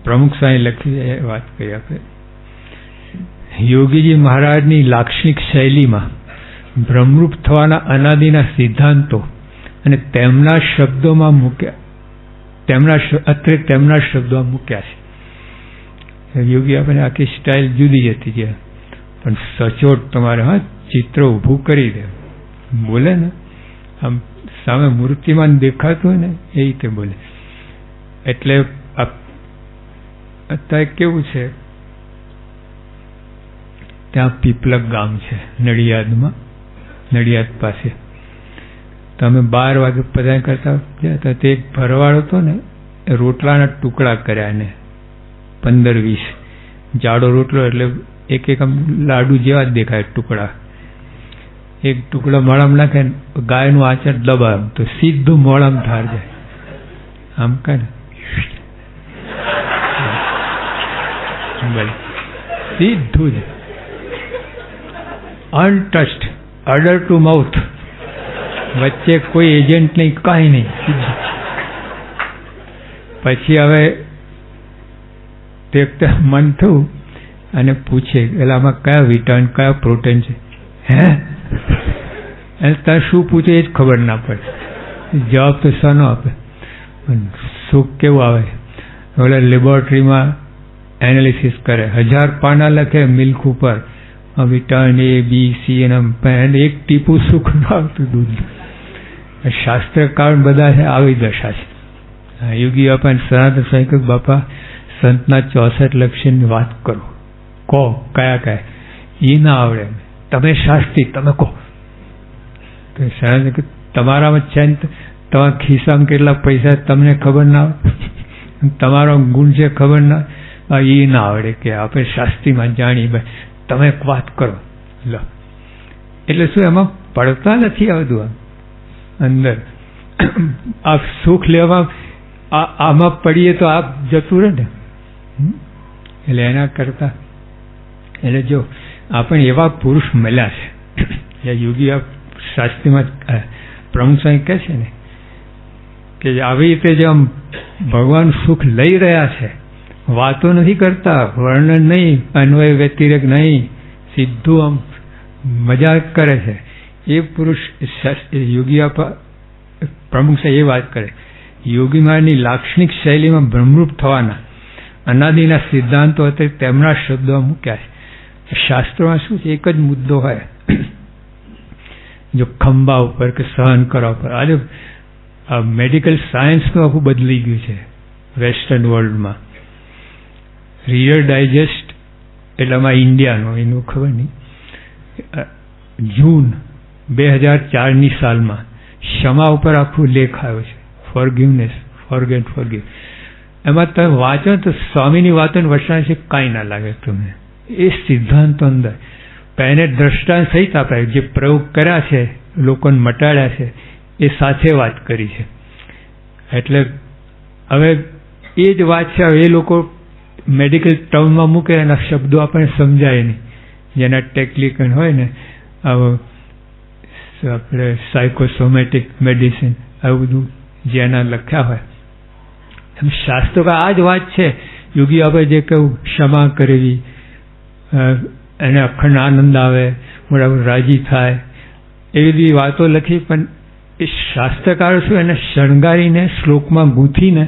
પ્રમુખ સ્વામી લખી વાત કરી આપણે. યોગીજી મહારાજની લાક્ષણિક શૈલીમાં બ્રહ્મરૂપ થવાના અનાદિના સિદ્ધાંતો અને તેમના શબ્દોમાં મૂક્યા, તેમના શબ્દોમાં મૂક્યા છે. યોગી આપણે આખી સ્ટાઇલ જુદી જતી છે, પણ સચોટ તમારે ચિત્ર ઊભું કરી દે, બોલે ને આમ સામે મૂર્તિમાન દેખાતું હોય ને એ રીતે બોલે. એટલે અત્યારે કેવું છે, ત્યાં પીપલક ગામ છે નડિયાદમાં, નડિયાદ પાસે. તમે 12 વાગે પધાર કરતા હતા, તે એક ભરવાડ હતો ને, રોટલાના ટુકડા કર્યા ને 15-20, જાડો રોટલો એટલે એક આમ લાડુ જેવા જ દેખાય ટુકડા. એક ટુકડો મોડામાં નાખે ને ગાયનું આચર દબાવ તો સીધું મોડામાં ધાર જાય, આમ કે સીધું જ અનટચ્ડ, અડર ટુ માઉથ, વચ્ચે કોઈ એજન્ટ નહીં, કાંઈ નહીં, સીધું. પછી હવે તે મન થયું અને પૂછે એટલે આમાં કયા વિટામિન કયા પ્રોટીન છે, હે અને તારે શું પૂછે એ જ ખબર ના પડે, જવાબ તો શાનો આપે. સુખ કેવું આવે, ઓલા લેબોરેટરીમાં એનાલિસિસ કરે, 1000 પાના લખે મિલ્ક ઉપર, વિટામિન A, B, C અને એક ટીપું સુખ ન આવતું દૂધ. શાસ્ત્રકાર બધા છે આવી દશા છે. યોગી બાપા સનાતન સ્વામી બાપા સંતના 64 લક્ષ્યની વાત કરો, કહો કયા કયા, એ ના આવડે, તમે શાસ્ત્રી તમે કહો. તો સનાતન તમારામાં છે ને, તમારા ખિસ્સામાં કેટલા પૈસા તમને ખબર ના આવે, તમારો ગુણ છે ખબર ના, એ ના આવડે કે આપણે શાસ્ત્રીમાં જાણી, ભાઈ તમે વાત કરો લો. એટલે શું એમાં પડતા નથી આવતું આમ અંદર, આ સુખ લેવા આમાં પડીએ તો આપ જતું રહે ને. એટલે એના કરતા એટલે જો આપણે એવા પુરુષ મળ્યા છે, યોગી શાસ્ત્રીમાં પ્રમુખ સ્વામી કહે છે ને કે આવી રીતે જો આમ ભગવાન સુખ લઈ રહ્યા છે, વાતો નથી કરતા, વર્ણન નહીં, અન્વય વ્યતિરેક નહીં, સીધું આમ મજાક કરે છે, એ પુરુષ યોગી આપા પ્રમુખ સાહેબ એ વાત કરે. યોગી મહારાજની લાક્ષણિક શૈલીમાં બ્રહ્મરૂપ થવાના અનાદિના સિદ્ધાંતો હતા, તેમના શબ્દો મૂક્યા છે. શાસ્ત્રોમાં શું છે, એક જ મુદ્દો હોય જો ખંભા ઉપર કે સહન કરવા ઉપર. આજે મેડિકલ સાયન્સનું આખું બદલી ગયું છે વેસ્ટર્ન વર્લ્ડમાં. રીડર ડાયજેસ્ટ એટલે આમાં ઇન્ડિયાનો, એનું ખબર નહીં, જૂન 2004ની સાલમાં ક્ષમા ઉપર આખું લેખ આવ્યો છે. Forgiveness, forget, forgive. એમાં તમે વાંચો તો સ્વામીની વાતોને વસાણ છે કાંઈ ના લાગે તમને. એ સિદ્ધાંતો અંદર એને દ્રષ્ટાંત સહિત આપણે જે પ્રયોગ કર્યા છે, લોકોને મટાડ્યા છે, એ સાથે વાત કરી છે. એટલે હવે એ જ વાત છે. એ લોકો મેડિકલ ટર્મમાં મૂકે એના શબ્દો આપણને સમજાય નહીં. જેના ટેકનિકલ હોય ને, આપણે સાયકોસોમેટિક મેડિસિન આવું બધું જેના લખ્યા હોય, એમ શાસ્ત્રો આ જ વાત છે. યોગી આપણે જે કહ્યું ક્ષમા કરવી, એને અખંડ આનંદ આવે, બરાબર રાજી થાય, એવી બધી વાતો લખી. પણ એ શાસ્ત્રકારો શું એને શણગારીને શ્લોકમાં ગૂંથીને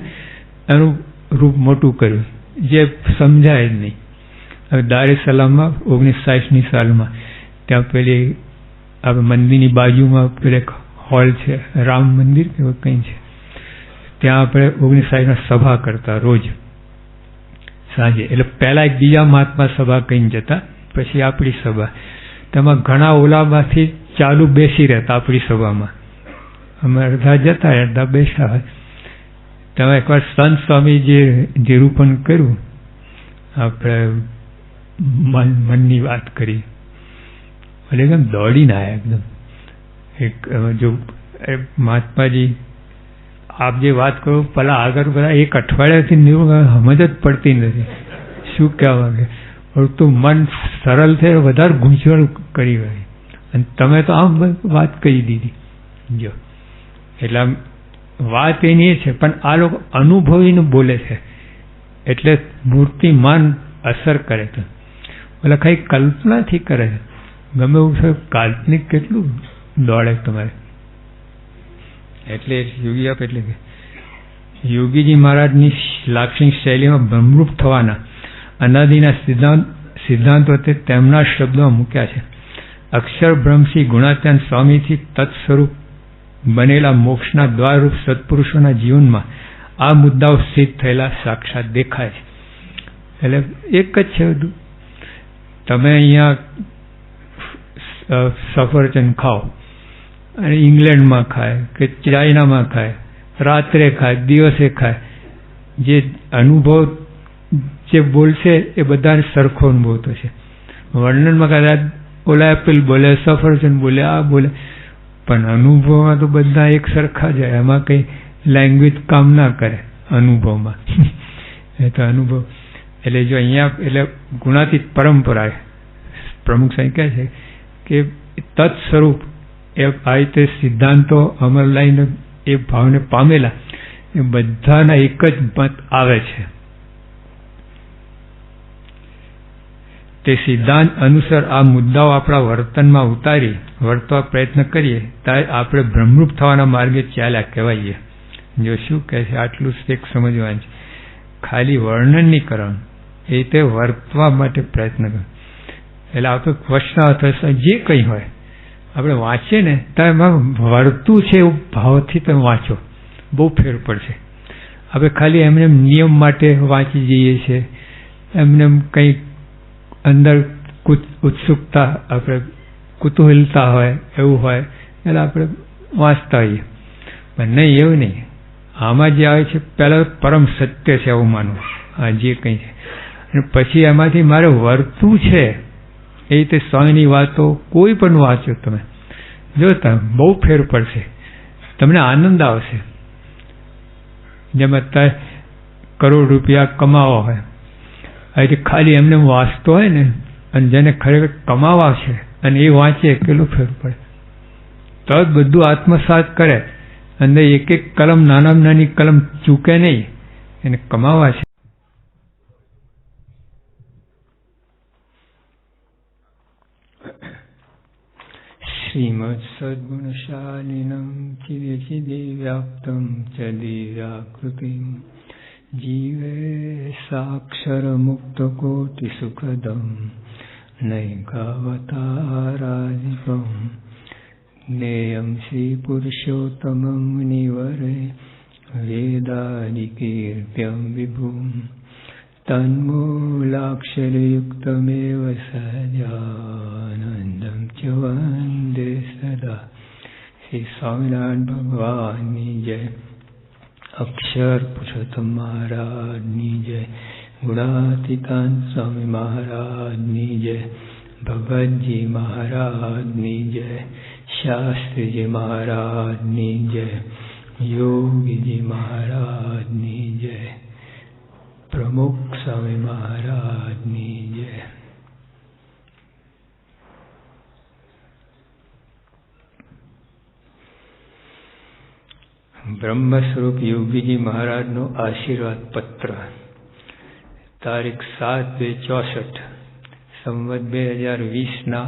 એનું રૂપ મોટું કર્યું, જે સમજાય જ નહીં. હવે દાર એ સલામમાં 1960ની સાલમાં ત્યાં પેલી આપણે મંદિરની બાજુમાં પેલે હોલ છે, રામ મંદિર કે કંઈ છે, ત્યાં આપણે 1960માં સભા કરતા રોજ સાંજે. એટલે પહેલા એક બીજા મહાત્મા સભા કહીને જતા, પછી આપણી સભા. તેમાં ઘણા ઓલામાંથી ચાલુ બેસી રહેતા આપણી સભામાં. અમે અડધા જતા, અડધા બેસા હોય. તમે એકવાર સંત સ્વામી જે નિરૂપણ કર્યું, આપણે મનની વાત કરી, એટલે એકદમ દોડીને આવ્યા એકદમ. એક જો મહાત્માજી આપ જે વાત કરો પેલા આગળ બધા એક અઠવાડિયાથી સમજ જ પડતી નથી શું કહેવા માંગે. તો મન સરળ છે, વધારે ગૂંચવણ કરી હોય, અને તમે તો આમ વાત કહી દીધી. જો એટલે વાત એની છે, પણ આ લોકો અનુભવીને બોલે છે, એટલે મૂર્તિમાન અસર કરે છે. એટલે કઈ કલ્પનાથી કરે છે, ગમે એવું છે, કાલ્પનિક કેટલું દોડે તમારે. એટલે યોગી આપ એટલે કે યોગીજી મહારાજની લાક્ષણિક શૈલીમાં બ્રહ્મરૂપ થવાના અનાદિના સિદ્ધાંતો તેમના શબ્દોમાં મૂક્યા છે. અક્ષર બ્રહ્મશ્રી ગુણાત્યાન સ્વામીથી તત્સ્વરૂપ બનેલા મોક્ષના દ્વારરૂપ સત્પુરુષોના જીવનમાં આ મુદ્દાઓ સિદ્ધ થયેલા સાક્ષાત દેખાય છે. એટલે એક જ છે બધું. તમે અહીંયા સફરજન ખાઓ અને ઇંગ્લેન્ડમાં ખાય કે ચાઇનામાં ખાય, રાત્રે ખાય, દિવસે ખાય, જે અનુભવ જે બોલશે એ બધાને સરખો અનુભવ થશે. વર્ણનમાં કદાચ ઓલા એપલ બોલે, સફરજન બોલે, આ બોલે, પણ અનુભવમાં તો બધા એક સરખા જાય. એમાં કંઈ લેંગ્વેજ કામ ના કરે અનુભવમાં. એ તો અનુભવ. એટલે જો અહીંયા એટલે ગુણાતીત પરંપરા પ્રમુખ સાહેબ કહે છે કે તત્ સ્વરૂપ એ આ રીતે સિદ્ધાંતો અમર લાઈને એ ભાવને પામેલા એ બધાના એક જ મત આવે છે. તે સિદ્ધાંત અનુસાર આ મુદ્દાઓ આપણા વર્તનમાં ઉતારી વર્તવા પ્રયત્ન કરીએ ત્યારે આપણે બ્રહ્મરૂપ થવાના માર્ગે ચાલ્યા કહેવાઈએ. જો શું કહે છે આટલું એક સમજવાનું છે. ખાલી વર્ણન નહીં કરવાનું, એ રીતે વર્તવા માટે પ્રયત્ન કરો. એટલે આપણે વૈષ્ણવ જે કંઈ હોય આપણે વાંચીએ ને તો એમાં વર્તું છે એવું ભાવથી તમે વાંચો, બહુ ફેર પડશે. આપણે ખાલી એમને નિયમ માટે વાંચી જઈએ છીએ, એમને કંઈ અંદર ઉત્સુકતા આપણે કુતૂહલતા હોય એવું હોય એટલે આપણે વાંચતા હોઈએ. પણ નહીં, એવું નહીં. આમાં જે આવે છે પહેલાં પરમ સત્ય છે એવું માનવું, આ જે કંઈ છે, અને પછી એમાંથી મારે વર્તું છે એ રીતે સ્વામીની વાતો કોઈ પણ વાંચો તમે, જો તમે બહુ ફેર પડશે, તમને આનંદ આવશે. જેમ અત્યારે કરોડ રૂપિયા કમાવા હોય, આ ખાલી એમને વાંચતો હોય ને, અને જેને ખરેખર કમાવા છે અને એ વાંચે કેટલું ફેર પડે. તો જ બધું આત્મસાત કરે, અને એક એક કલમ નાનામાં નાની કલમ ચૂકે નહીં, એને કમાવા છે. શ્રીમદ સદ્ગુણશાલિનમ ચિદે ચિદે વ્યાપ્તમ ચ દિવ્યાકૃતિમ જીવે સાક્ષર મુક્ત કોટિ સુખદમ નૈકાવતારાધિપમ જ્ઞેયં શ્રી પુરુષોત્તમં મુનિવરે વેદાદિકીર્ત્યં વિભું તન્મૂલાક્ષરયુક્તમેવ સહજાનંદં ચ વંદે સદા. શ્રી સ્વામિનારાયણ ભગવાનની જય. અક્ષર પુરુષોત્તમ મહારાજની જય. ગુણાતીતાન સ્વામી મહારાજની જય. ભગતજી મહારાજની જય. શાસ્ત્રીજી મહારાજની જય. યોગીજી મહારાજની જય. પ્રમુખ સ્વામી મહારાજની જય. બ્રહ્મ સ્વરૂપ યોગીજી મહારાજનો આશીર્વાદ પત્ર. તારીખ 7/2/64 સંવત 2020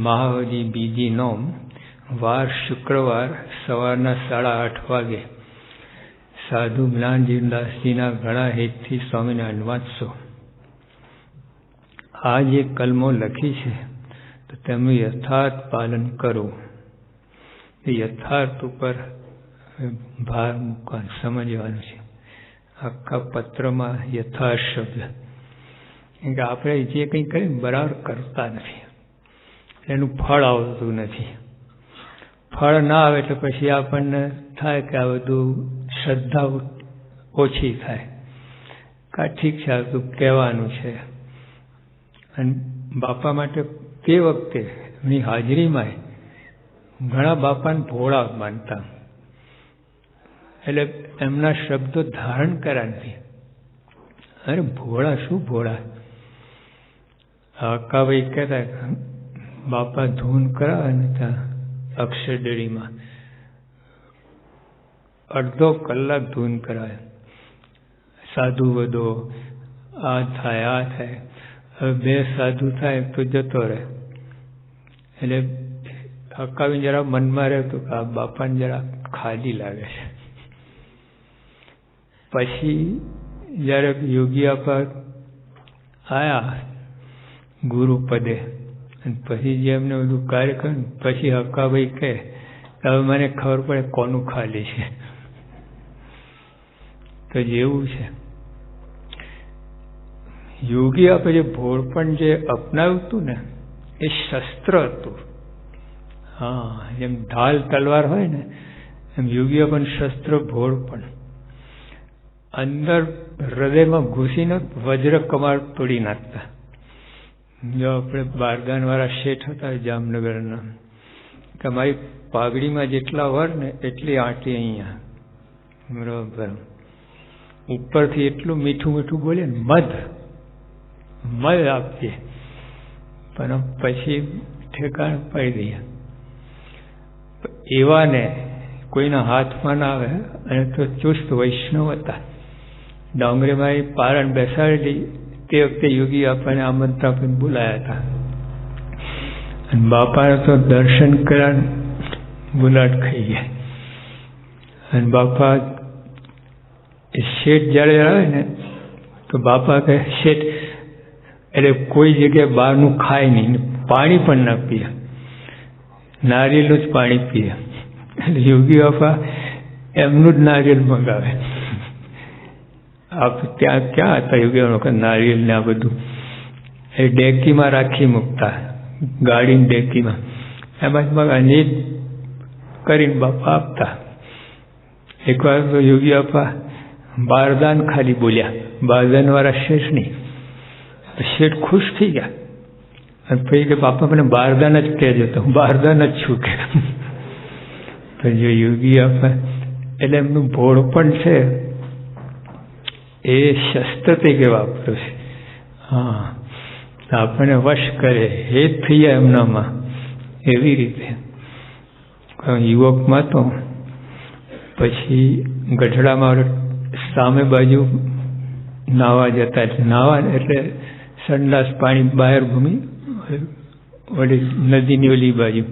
મહાવદી બીજી નોમ, વાર શુક્રવાર, સવારના 8:30 વાગે. સાધુ જ્ઞાનજીવનદાસજીના ઘણા હેતથી સ્વામિનારાયણ વાંચશો. આ જે કલમો લખી છે તો તેમનું યથાર્થ પાલન કરવું. એ યથાર્થ ઉપર ભાર મૂકવાનું, સમજવાનું છે. આખા પત્રમાં યથાર્થ શબ્દ, કેમ કે આપણે જે કંઈ કરીએ બરાબર કરતા નથી, એનું ફળ આવતું નથી. ફળ ના આવે તો પછી આપણને થાય કે આ બધું શ્રદ્ધા ઓછી થાય. ઠીક છે, આ બધું કહેવાનું છે. અને બાપા માટે તે વખતે એમની હાજરીમાં ઘણા બાપાને ભોળા માનતા, એટલે એમના શબ્દો ધારણ કર્યા નથી. અરે ભોળા શું ભોળા? હક્કાભાઈ કહેતા બાપા ધૂન કરાવે ને ત્યાં અક્ષરડેરીમાં અડધો કલાક ધૂન કરાવે. સાધુ વધો, આ થાય આ થાય. હવે 2 સાધુ થાય તો જતો રહે. એટલે હક્કાભાઈ જરા મનમાં રહેતું કે આ બાપાને જરા ખાલી લાગે છે. પછી જ્યારે યોગી આપા આવ્યા ગુરુ પદે, અને પછી જે એમને બધું કાર્ય કર્યું, પછી હક્કાભાઈ કહે હવે મને ખબર પડે કોનું ખાલી છે. તો જેવું છે યોગી આપે જે ભોળપણ જે અપનાવ્યું હતું ને એ શસ્ત્ર હતું. હા, જેમ ઢાલ તલવાર હોય ને એમ યોગી આપણ શસ્ત્ર ભોળપણ. અંદર હૃદયમાં ઘૂસીને વજ્ર કમાર તોડી નાખતા. જો આપણે બારગાનવાળા શેઠ હતા જામનગરના, કે મારી પાઘડીમાં જેટલા વર ને એટલી આંટી અહીંયા, બરોબર. ઉપરથી એટલું મીઠું મીઠું બોલે ને, મધ આપીએ, પણ પછી ઠેકાણ પડી દઈએ. એવાને કોઈના હાથમાં ના આવે. અને તો ચુસ્ત વૈષ્ણવ હતા. ડાંગરેમાં એ પારણ બેસાડેલી તે વખતે યોગી આપણને આમંત્રણ આપીને બોલાયા હતા. અને બાપાને તો દર્શન કર્યા ગુલાટ ખાઈ ગયા. અને બાપા શેઠ જ્યારે આવે ને તો બાપા કહે શેઠ, એટલે કોઈ જગ્યાએ બહારનું ખાય નહીં, પાણી પણ ના પીએ, નારિયેલનું જ પાણી પીએ. એટલે યોગી બાપા એમનું જ નારિયેલ મંગાવે. આપ ત્યાં ક્યાં હતા યોગી વખત નારિયેલ ને આ બધું એ ડેકીમાં રાખી મૂકતા, ગાડીની ડેકીમાં. એમાં જ મંગાવીને એ કરીને બાપા આપતા. એકવાર તો યોગી બાપા બારદાન ખાલી બોલ્યા, બારદાનવાળા શેઠ નહીં. શેઠ ખુશ થઈ ગયા. અને પછી કે બાપા મને બારદાન જ કહેજો, તો હું બારદાન જ છું કે. તો જો યોગી બાપા એટલે એમનું ભોળપણ છે એ શસ્ત્ર તરીકે વાપર્યું છે. હા, આપણને વશ કરે, હેત થઈ જાય એમનામાં. એવી રીતે યુવકમાં તો પછી ગઢડામાં સામે બાજુ નાવા જતા, નાવા એટલે સંડાસ પાણી બહાર ભૂમિ વળી નદીની ઓલી બાજુ.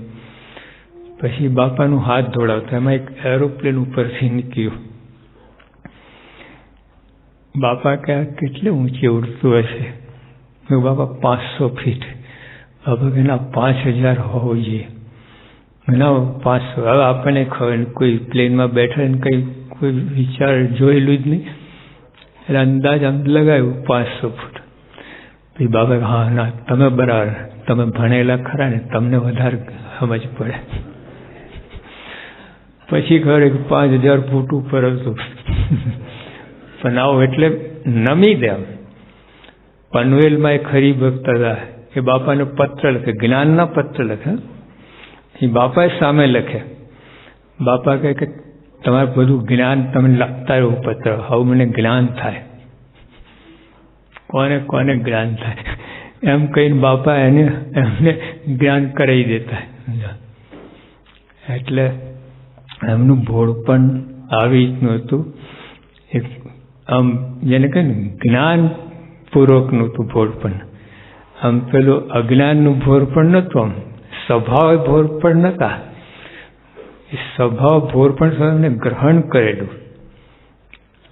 પછી બાપાનું હાથ ધોડાવતા. એમાં એક એરોપ્લેન ઉપરથી નીકળ્યું. બાપા ક્યાં કેટલી ઊંચી ઉડતું હશે? બાપા 500 ફીટ. હવે એના 5000 હોવો જોઈએ. ના 500. હવે આપણને ખબર કોઈ પ્લેનમાં બેઠા ને કઈ કોઈ વિચાર જોયેલું જ નહીં, એટલે અંદાજ આમ લગાવ્યું 500 ફૂટ. પછી બાબા હા ના તમે બરાબર, તમે ભણેલા ખરા ને, તમને વધારે સમજ પડે. પછી ખબર 5000 ફૂટ ઉપર હતું. પણ આવો એટલે નમી દે. પનવેલમાં એક હરિભક્ત હતા, એ બાપાનો પત્ર લખે, જ્ઞાનના પત્ર લખે. એ બાપાએ સામે લખે. બાપા કહે કે તમારે બધું જ્ઞાન તમે લખતા રહો પત્ર, હવે મને જ્ઞાન થાય. કોને કોને જ્ઞાન થાય એમ કહીને બાપા એમને જ્ઞાન કરાવી દેતા. એટલે એમનું ભોળપણ આવી રીતનું હતું. આમ જેને કહે ને જ્ઞાનપૂર્વકનું હતું ભોળપણ. આમ પેલું અજ્ઞાનનું ભોળપણ નહોતું, આમ સ્વભાવ ભોળપણ નહોતા. એ સ્વભાવ ભોળપણ સ્વભાવને ગ્રહણ કરેલું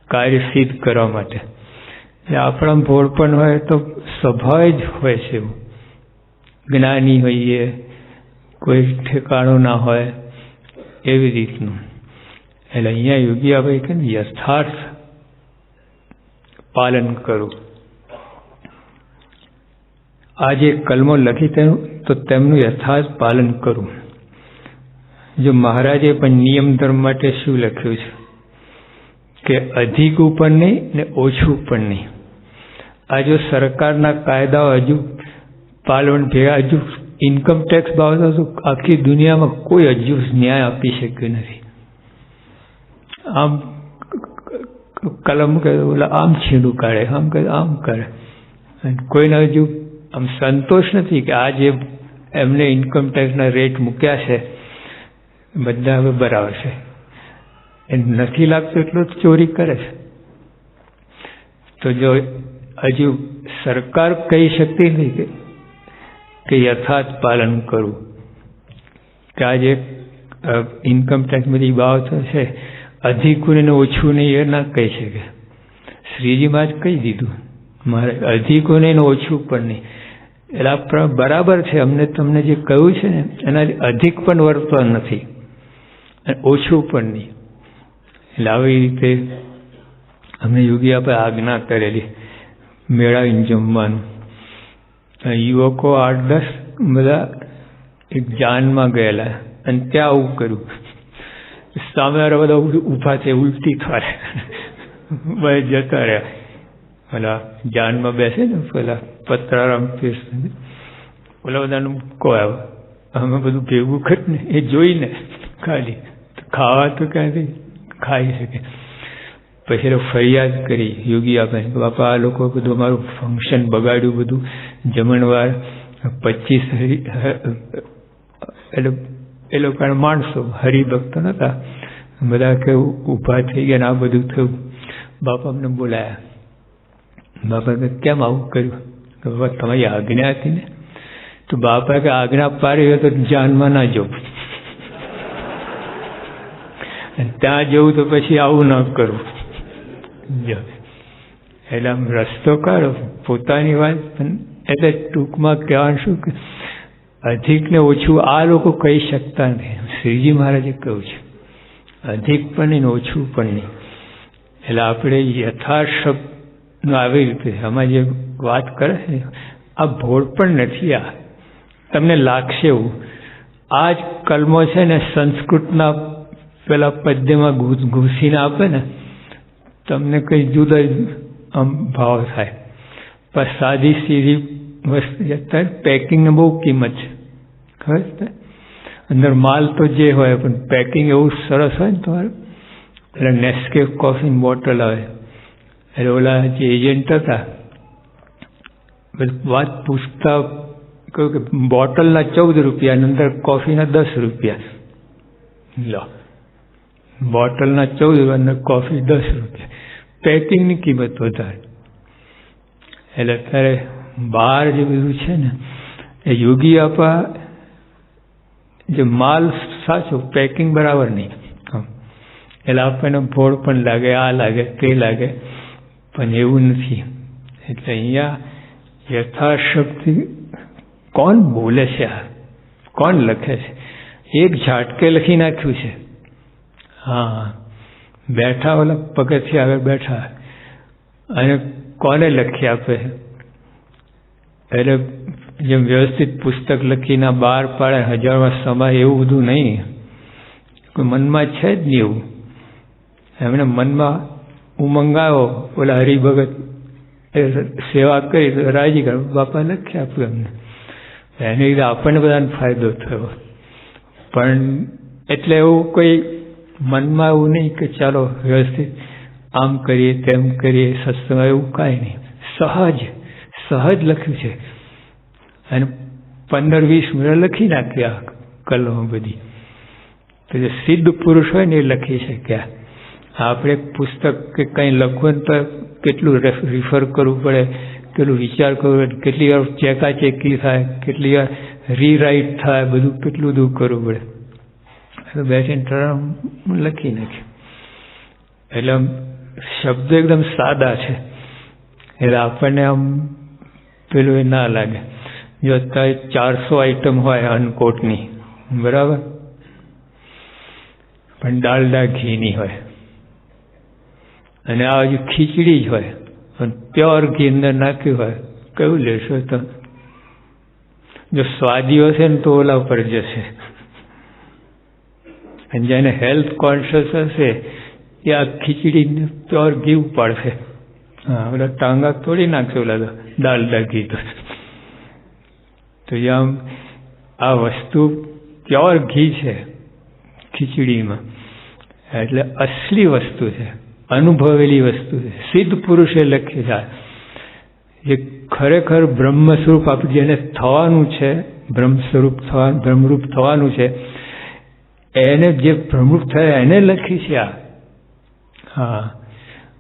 કાર્ય સિદ્ધ કરવા માટે. આપણા ભોળપણ હોય તો સ્વભાવ જ હોય છે એવું. જ્ઞાની હોઈએ, કોઈ ઠેકાણું ના હોય એવી રીતનું. એટલે અહીંયા યોગી આપણે કહે ને યથાર્થ પાલન કરું. આ જે કલમો લખી તેનું તો તેમનું યથાર્થ પાલન કરું. જો મહારાજે પણ નિયમ ધર્મ માટે શું લખ્યું છે કે અધિક ઉપર નહીં ને ઓછું પણ નહીં. આ જો સરકારના કાયદાઓ હજુ પાલન ભેગા, હજુ ઇન્કમ ટેક્સ બાબતો તો આખી દુનિયામાં કોઈ હજુ ન્યાય આપી શક્યું નથી. આમ કલમ કહે ઓલા આમ છીંડું કાઢે, આમ કહે આમ કરે. કોઈને હજુ આમ સંતોષ નથી કે આ જે એમને ઇન્કમ ટેક્સના રેટ મૂક્યા છે બધા હવે બરાબર છે. એ નથી લાગતું એટલું જ ચોરી કરે છે. તો જો હજુ સરકાર કહી શકતી નથી કે યથાર્થ પાલન કરવું, કે આ જે ઇન્કમ ટેક્સ બધી બાબતો છે અધિકું ને ઓછું નહીં એ ના કહી શકે. શ્રીજીમાં જ કહી દીધું મારે અધિકું નહીં ને ઓછું પણ નહીં. એટલે બરાબર છે, અમને તમને જે કહ્યું છે ને એનાથી અધિક પણ વર્તવા નથી અને ઓછું પણ નહીં. એટલે આવી રીતે અમને યોગી આપણે આજ્ઞા કરેલી મેળાવીને જમવાનું. યુવકો 8-10 બધા એક જાનમાં ગયેલા અને ત્યાં આવું કર્યું. સામેવાળા બધા ઊભા છે, ઉલટી થાય ભાઈ જતા રહ્યા. પેલા જાનમાં બેસે ને પેલા પત્રારામ પીર, ઓલા બધાનું મૂકો આવે, અમે બધું ભેગું કરી ને એ જોઈને ખાલી ખાવા તો ક્યાંથી ખાઈ શકે. પછી એ ફરિયાદ કરી યોગી આપે, બાપા આ લોકો બધું અમારું ફંક્શન બગાડ્યું, બધું જમણવાર 25 એટલે એ લોકોના માણસો હરિભક્તો નહોતા, બધા કેવું ઊભા થઈ ગયા ને આ બધું થયું. બાપા અમને બોલાયા. બાપા કે કેમ આવું કર્યું? કે બાબા તમારી આજ્ઞા હતી ને. તો બાપા કે આજ્ઞા પાડી હોય તો જાનમાં ના જવું, ત્યાં જવું તો પછી આવું ના કરવું. એટલે આમ રસ્તો કાઢો પોતાની વાત. એટલે ટૂંકમાં કહેવાનું શું કે અધિક ને ઓછું આ લોકો કહી શકતા નથી. શ્રીજી મહારાજે કહ્યું છે અધિક પણ નહીં ઓછું પણ નહીં. એટલે આપણે યથાર્થ શબ્દનો આવી રીતે આમાં જે વાત કરે છે આ ભોળ પણ નથી. આ તમને લાગશે એવું આ જ કલમો છે ને સંસ્કૃતના પેલા પદ્યમાં ઘૂસીને આપે ને તમને કંઈ જુદા આમ ભાવ થાય. પણ સાદી સીધી વસ્તુ અત્યારે પેકિંગને બહુ કિંમત છે. ખબર છે અંદર માલ તો જે હોય પણ પેકિંગ એવું સરસ હોય ને તમારું. એટલે નેસ્કેફ કોફીની બોટલ આવે એટલે ઓલા જે એજન્ટ હતા વાત પૂછતા કહ્યું કે બોટલના 14 રૂપિયા અંદર કોફીના 10 રૂપિયા. લો બોટલના 14 અને કોફી 10 રૂપિયા. પેકિંગની કિંમત વધારે. એટલે અત્યારે બહાર જે બધું છે ને એ યોગી આપા જે માલ સાચો પેકિંગ બરાબર નહીં. એટલે આપણને ભોળ પણ લાગે, આ લાગે તે લાગે, પણ એવું નથી. એટલે અહીંયા યથાશક્તિ કોણ બોલે છે, આ કોણ લખે છે? એક ઝાટકે લખી નાખ્યું છે. હા, બેઠા ઓલા પગથિયા આગળ બેઠા અને કોને લખી આપે? એટલે જેમ વ્યવસ્થિત પુસ્તક લખીને બહાર પાડે હજારમાં સમાય એવું બધું નહીં. કોઈ મનમાં છે જ નહીં એવું. એમણે મનમાં ઉમંગ આવ્યો, ઓલા હરિભગત સેવા કરી તો રાજી કર બાપા લખી આપ્યું એમને. એને લીધે આપણને બધાને ફાયદો થયો. પણ એટલે એવું કોઈ મનમાં એવું નહીં કે ચાલો વ્યવસ્થિત આમ કરીએ તેમ કરીએ સત્સંગ, એવું કાંઈ નહીં. સહજ લખ્યું છે. અને 15-20 મિનિટ લખી નાખ્યા કલમો બધી. તો જે સિદ્ધ પુરુષ હોય ને એ લખી શક્યા. આપણે પુસ્તક કે કંઈ લખવું તો કેટલું રિફર કરવું પડે, કેટલું વિચાર કરવો પડે, કેટલી વાર ચેકાચેકી થાય, કેટલી વાર રીરાઇટ થાય, બધું કેટલું બધું કરવું પડે. તો બેસીને ટર્મ લખી નાખ્યું. એટલે આમ શબ્દો એકદમ સાદા છે, એટલે આપણને આમ પેલું એ ના લાગે. જો અત્યારે 400 આઈટમ હોય અનકોટની, બરાબર, પણ ડાલડા ઘીની હોય, અને આ હજુ ખીચડી જ હોય પણ પ્યોર ઘી અંદર નાખ્યું હોય, કયું લેશો? તો જો સ્વાદીઓ છે ને તો ઓલા ઉપર જશે, અને જેને હેલ્થ કોન્શિયસ હશે એ આ ખીચડીને પ્યોર ઘી ઉપાડશે. હા, ઓલા ટાંગા તોડી નાખશે ઓલા ડાલડા ઘી. તો આમ આ વસ્તુ પ્યોર ઘી છે ખીચડીમાં, એટલે અસલી વસ્તુ છે, અનુભવેલી વસ્તુ છે. સિદ્ધ પુરુષે લખ્યું છે જે ખરેખર બ્રહ્મ સ્વરૂપ આપણે જેને થવાનું છે, બ્રહ્મરૂપ થવાનું છે, એને જે બ્રહ્મરૂપ થયા એને લખી છે આ. હા,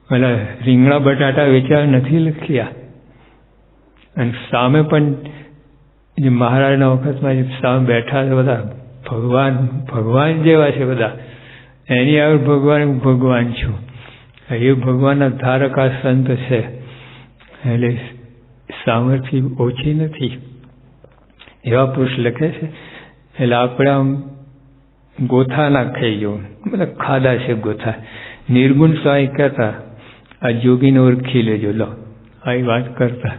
પેલા રીંગણા બટાટા વેચાય નથી લખ્યા. અને સામે પણ જે મહારાજના વખતમાં જે સામે બેઠા છે બધા ભગવાન જેવા છે બધા, એની આગળ ભગવાન છું, એ ભગવાનના ધારક આ સંત છે, એટલે સામર્થ્ય ઓછી નથી. એવા પુરુષ લખે છે. એટલે આપણે આમ ગોથા ના ખાઈ જવું, બધા ખાધા છે ગોથા. નિર્ગુણ સ્વામી કહેતા આ જોગીને ઓળખી લેજો. લો, આ વાત કરતા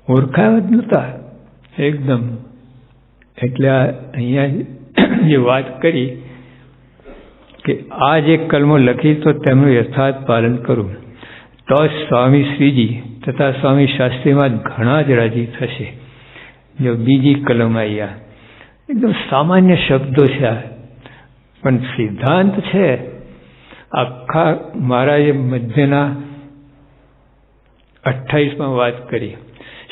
ઓળખાય જ નહોતા એકદમ. એટલે અહીંયા જે વાત કરી કે આ જે કલમો લખી તો તેમનું યથાર્થ પાલન કરું તો સ્વામી શ્રીજી તથા સ્વામી શાસ્ત્રીમાં ઘણા જ રાજી થશે. જો બીજી કલમ આવ્યા, એકદમ સામાન્ય શબ્દો છે આ, પણ સિદ્ધાંત છે. આખા મહારાજે મધ્યના 28માં વાત કરી.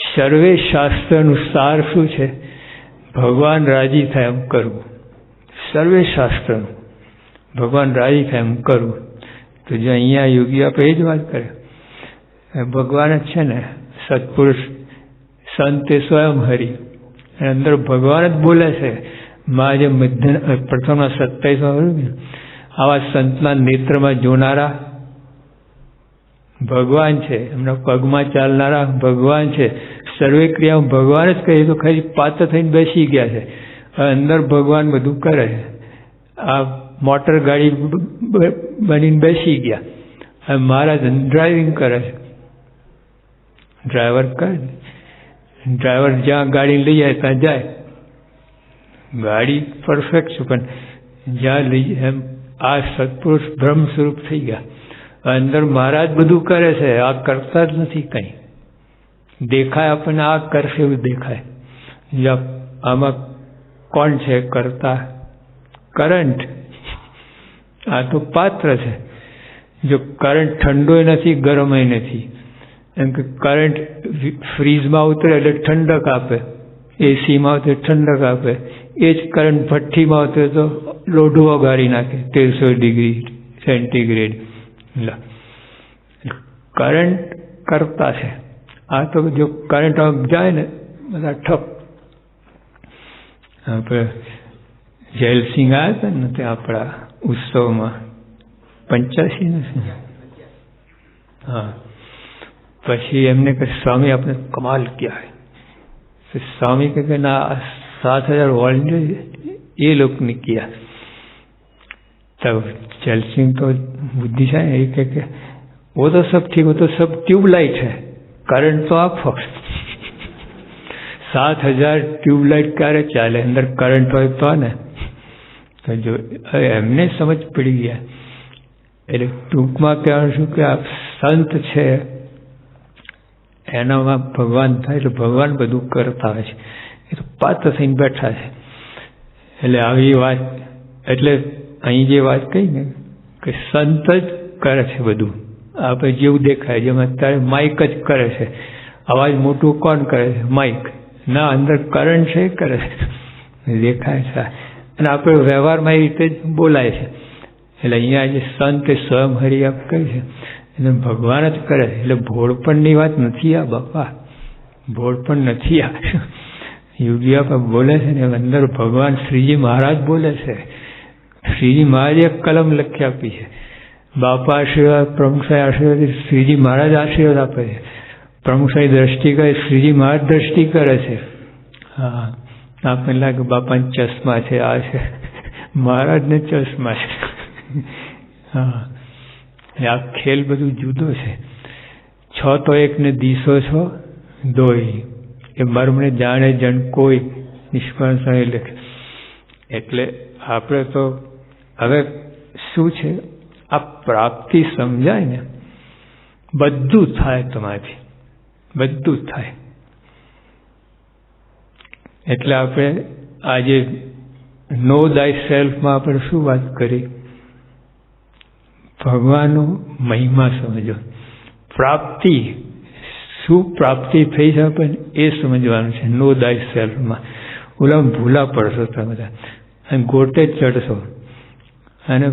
સર્વે શાસ્ત્રનું સાર શું છે? ભગવાન રાજી થાય એમ કરવું. સર્વે શાસ્ત્રનું ભગવાન રાજી થાય એમ કરવું. તો જો અહીંયા યોગી આપણે એ જ વાત કરે, ભગવાન જ છે ને, સત્પુરુષ સંત એ સ્વયં હરિ, અંદર ભગવાન જ બોલે છે. માં જે મધ્ય પ્રથમના 27માં આવા સંતના નેત્રમાં જોનારા ભગવાન છે, એમના પગમાં ચાલનારા ભગવાન છે. સર્વે ક્રિયાઓ ભગવાન જ કહે તો ખરી પાત્ર થઈને બેસી ગયા છે, અંદર ભગવાન બધું કરે છે. આ મોટર ગાડી બનીને બેસી ગયા, હવે મહારાજ ડ્રાઇવિંગ કરે છે. ડ્રાઈવર જ્યાં ગાડી લઈ જાય ત્યાં જાય. ગાડી પરફેક્ટ છે, પણ જ્યાં લઈ એમ આ સત્પુરુષ બ્રહ્મ સ્વરૂપ થઈ ગયા. અંદર મહારાજ બધું કરે છે, આ કરતા જ નથી કંઈ. દેખાય આપણને આ કરશે એવું દેખાય. આમાં કોણ છે કરતા? કરંટ. આ તો પાત્ર છે. જો કરંટ ઠંડોય નથી ગરમય નથી, એમ કે કરંટ ફ્રીજમાં ઉતરે એટલે ઠંડક આપે, એસીમાં ઉતરે ઠંડક આપે, એ જ કરંટ ભઠ્ઠીમાં ઉતરે તો લોઢું ઓગાળી નાખે 1300 ડિગ્રી સેન્ટીગ્રેડ. કરંટ કરતા છે. આ તો જો કરંટ જાય ને બધા ઠપ. આપણે જયલસિંહ આવ્યા હતા ને ત્યાં આપણા ઉત્સવમાં 85 નથી. હા, પછી એમને કહે સ્વામી આપણે કમાલ ક્યાં હે. સ્વામી કહે ના 7000 વોલ્ટ ये लोग ने किया। तब चल सिंह तो बुद्धिशाली के वो तो सब ठीक, वो तो सब ट्यूबलाइट है, करंट तो आपो 7000 ट्यूबलाइट क्यारे चाले, अंदर करंट हो तो ने। तो जो एमने समझ पड़ी गया। એટલે ટૂંકમાં કહેવાનું છું કે આ સંત છે એનામાં ભગવાન થાય એટલે ભગવાન બધું કરતા હોય છે, એ તો પાત્ર થઈને બેઠા છે. એટલે આવી વાત, એટલે અહીં જે વાત કહી ને કે સંત જ કરે છે બધું. આપણે જેવું દેખાય, જેમ અત્યારે માઇક જ કરે છે, અવાજ મોટું કોણ કરે છે? માઇક ના, અંદર કરંટ છે એ કરે છે, દેખાય છે. અને આપણે વ્યવહારમાં એ રીતે જ બોલાય છે. એટલે અહીંયા જે સંત એ સ્વયં હરિ આપ કહે છે એને ભગવાન જ કરે. એટલે ભોળપણની વાત નથી આ બાપા, ભોળપણ નથી આ. યોગી આપ બોલે છે ને અંદર ભગવાન શ્રીજી મહારાજ બોલે છે. શ્રીજી મહારાજે એક કલમ લખી આપી છે. બાપા આશીર્વાદ, પ્રમુખ સાહેબ આશીર્વાદ, શ્રીજી મહારાજ આશીર્વાદ આપે છે. પ્રમુખ સાહેબ દ્રષ્ટિ કરે, શ્રીજી મહારાજ દ્રષ્ટિ કરે છે. હા, આપણને લાગે બાપાને ચશ્મા છે, આ છે, મહારાજને ચશ્મા છે. હા, આ ખેલ બધું જુદો છે. છો તો એક ને દીસો છો દોઈ, એ મર્મને જાણે જણ કોઈ, નિષ્ફળ સાહેબ લખે. એટલે આપણે તો હવે શું છે, આ પ્રાપ્તિ સમજાય ને બધું થાય તમારાથી, બધું થાય. એટલે આપણે આજે નો દાય સેલ્ફમાં આપણે શું વાત કરી? ભગવાનનો મહિમા સમજો, પ્રાપ્તિ શું પ્રાપ્તિ થઈ છે આપણને એ સમજવાનું છે નો દાય સેલ્ફમાં. ઓલા ભૂલા પડશો તમે બધા અને ગોટે ચડશો અને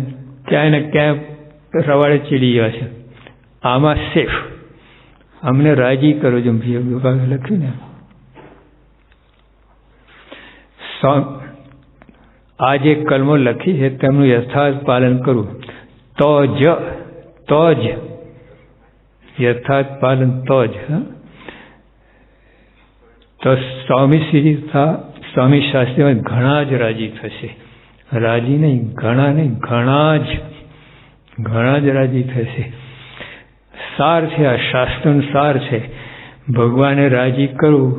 ક્યાંય ને ક્યાંય રવાડે ચડી ગયા છે. આમાં સેફ, અમને રાજી કરો, જેમ વિભાગ લખ્યું ને. આ જે કલમો લખી છે તેમનું યથાર્થ પાલન કરવું તો જ યથાર્થ પાલન તો જ. તો સ્વામી શ્રી સ્વામી શાસ્ત્રીમાં ઘણા જ રાજી થશે. રાજી નહીં, ઘણા નહીં, ઘણા જ રાજી થશે. સાર છે આ શાસ્ત્રનો સાર છે. ભગવાને રાજી કરવું,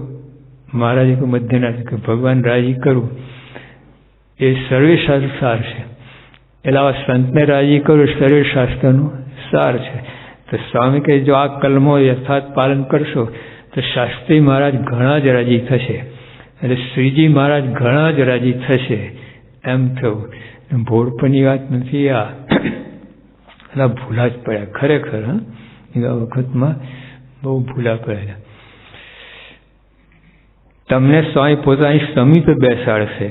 મહારાજે મધ્યના કે ભગવાન રાજી કરવું એ સર્વે શાસ્ત્ર સાર છે. એટલે આવા સંતને રાજી કરવું સર્વે શાસ્ત્રનો સાર છે. તો સ્વામી કહે જો આ કલમો યથાર્થ પાલન કરશો તો શાસ્ત્રી મહારાજ ઘણા જ રાજી થશે, એટલે શ્રીજી મહારાજ ઘણા જ રાજી થશે. એમ થયું. ભોળપણની વાત નથી આ. એટલે ભૂલા જ પડ્યા ખરેખર. હા, એવા વખતમાં બહુ ભૂલા પડેલા. તમને સ્વામી પોતાની સમીપ બેસાડશે.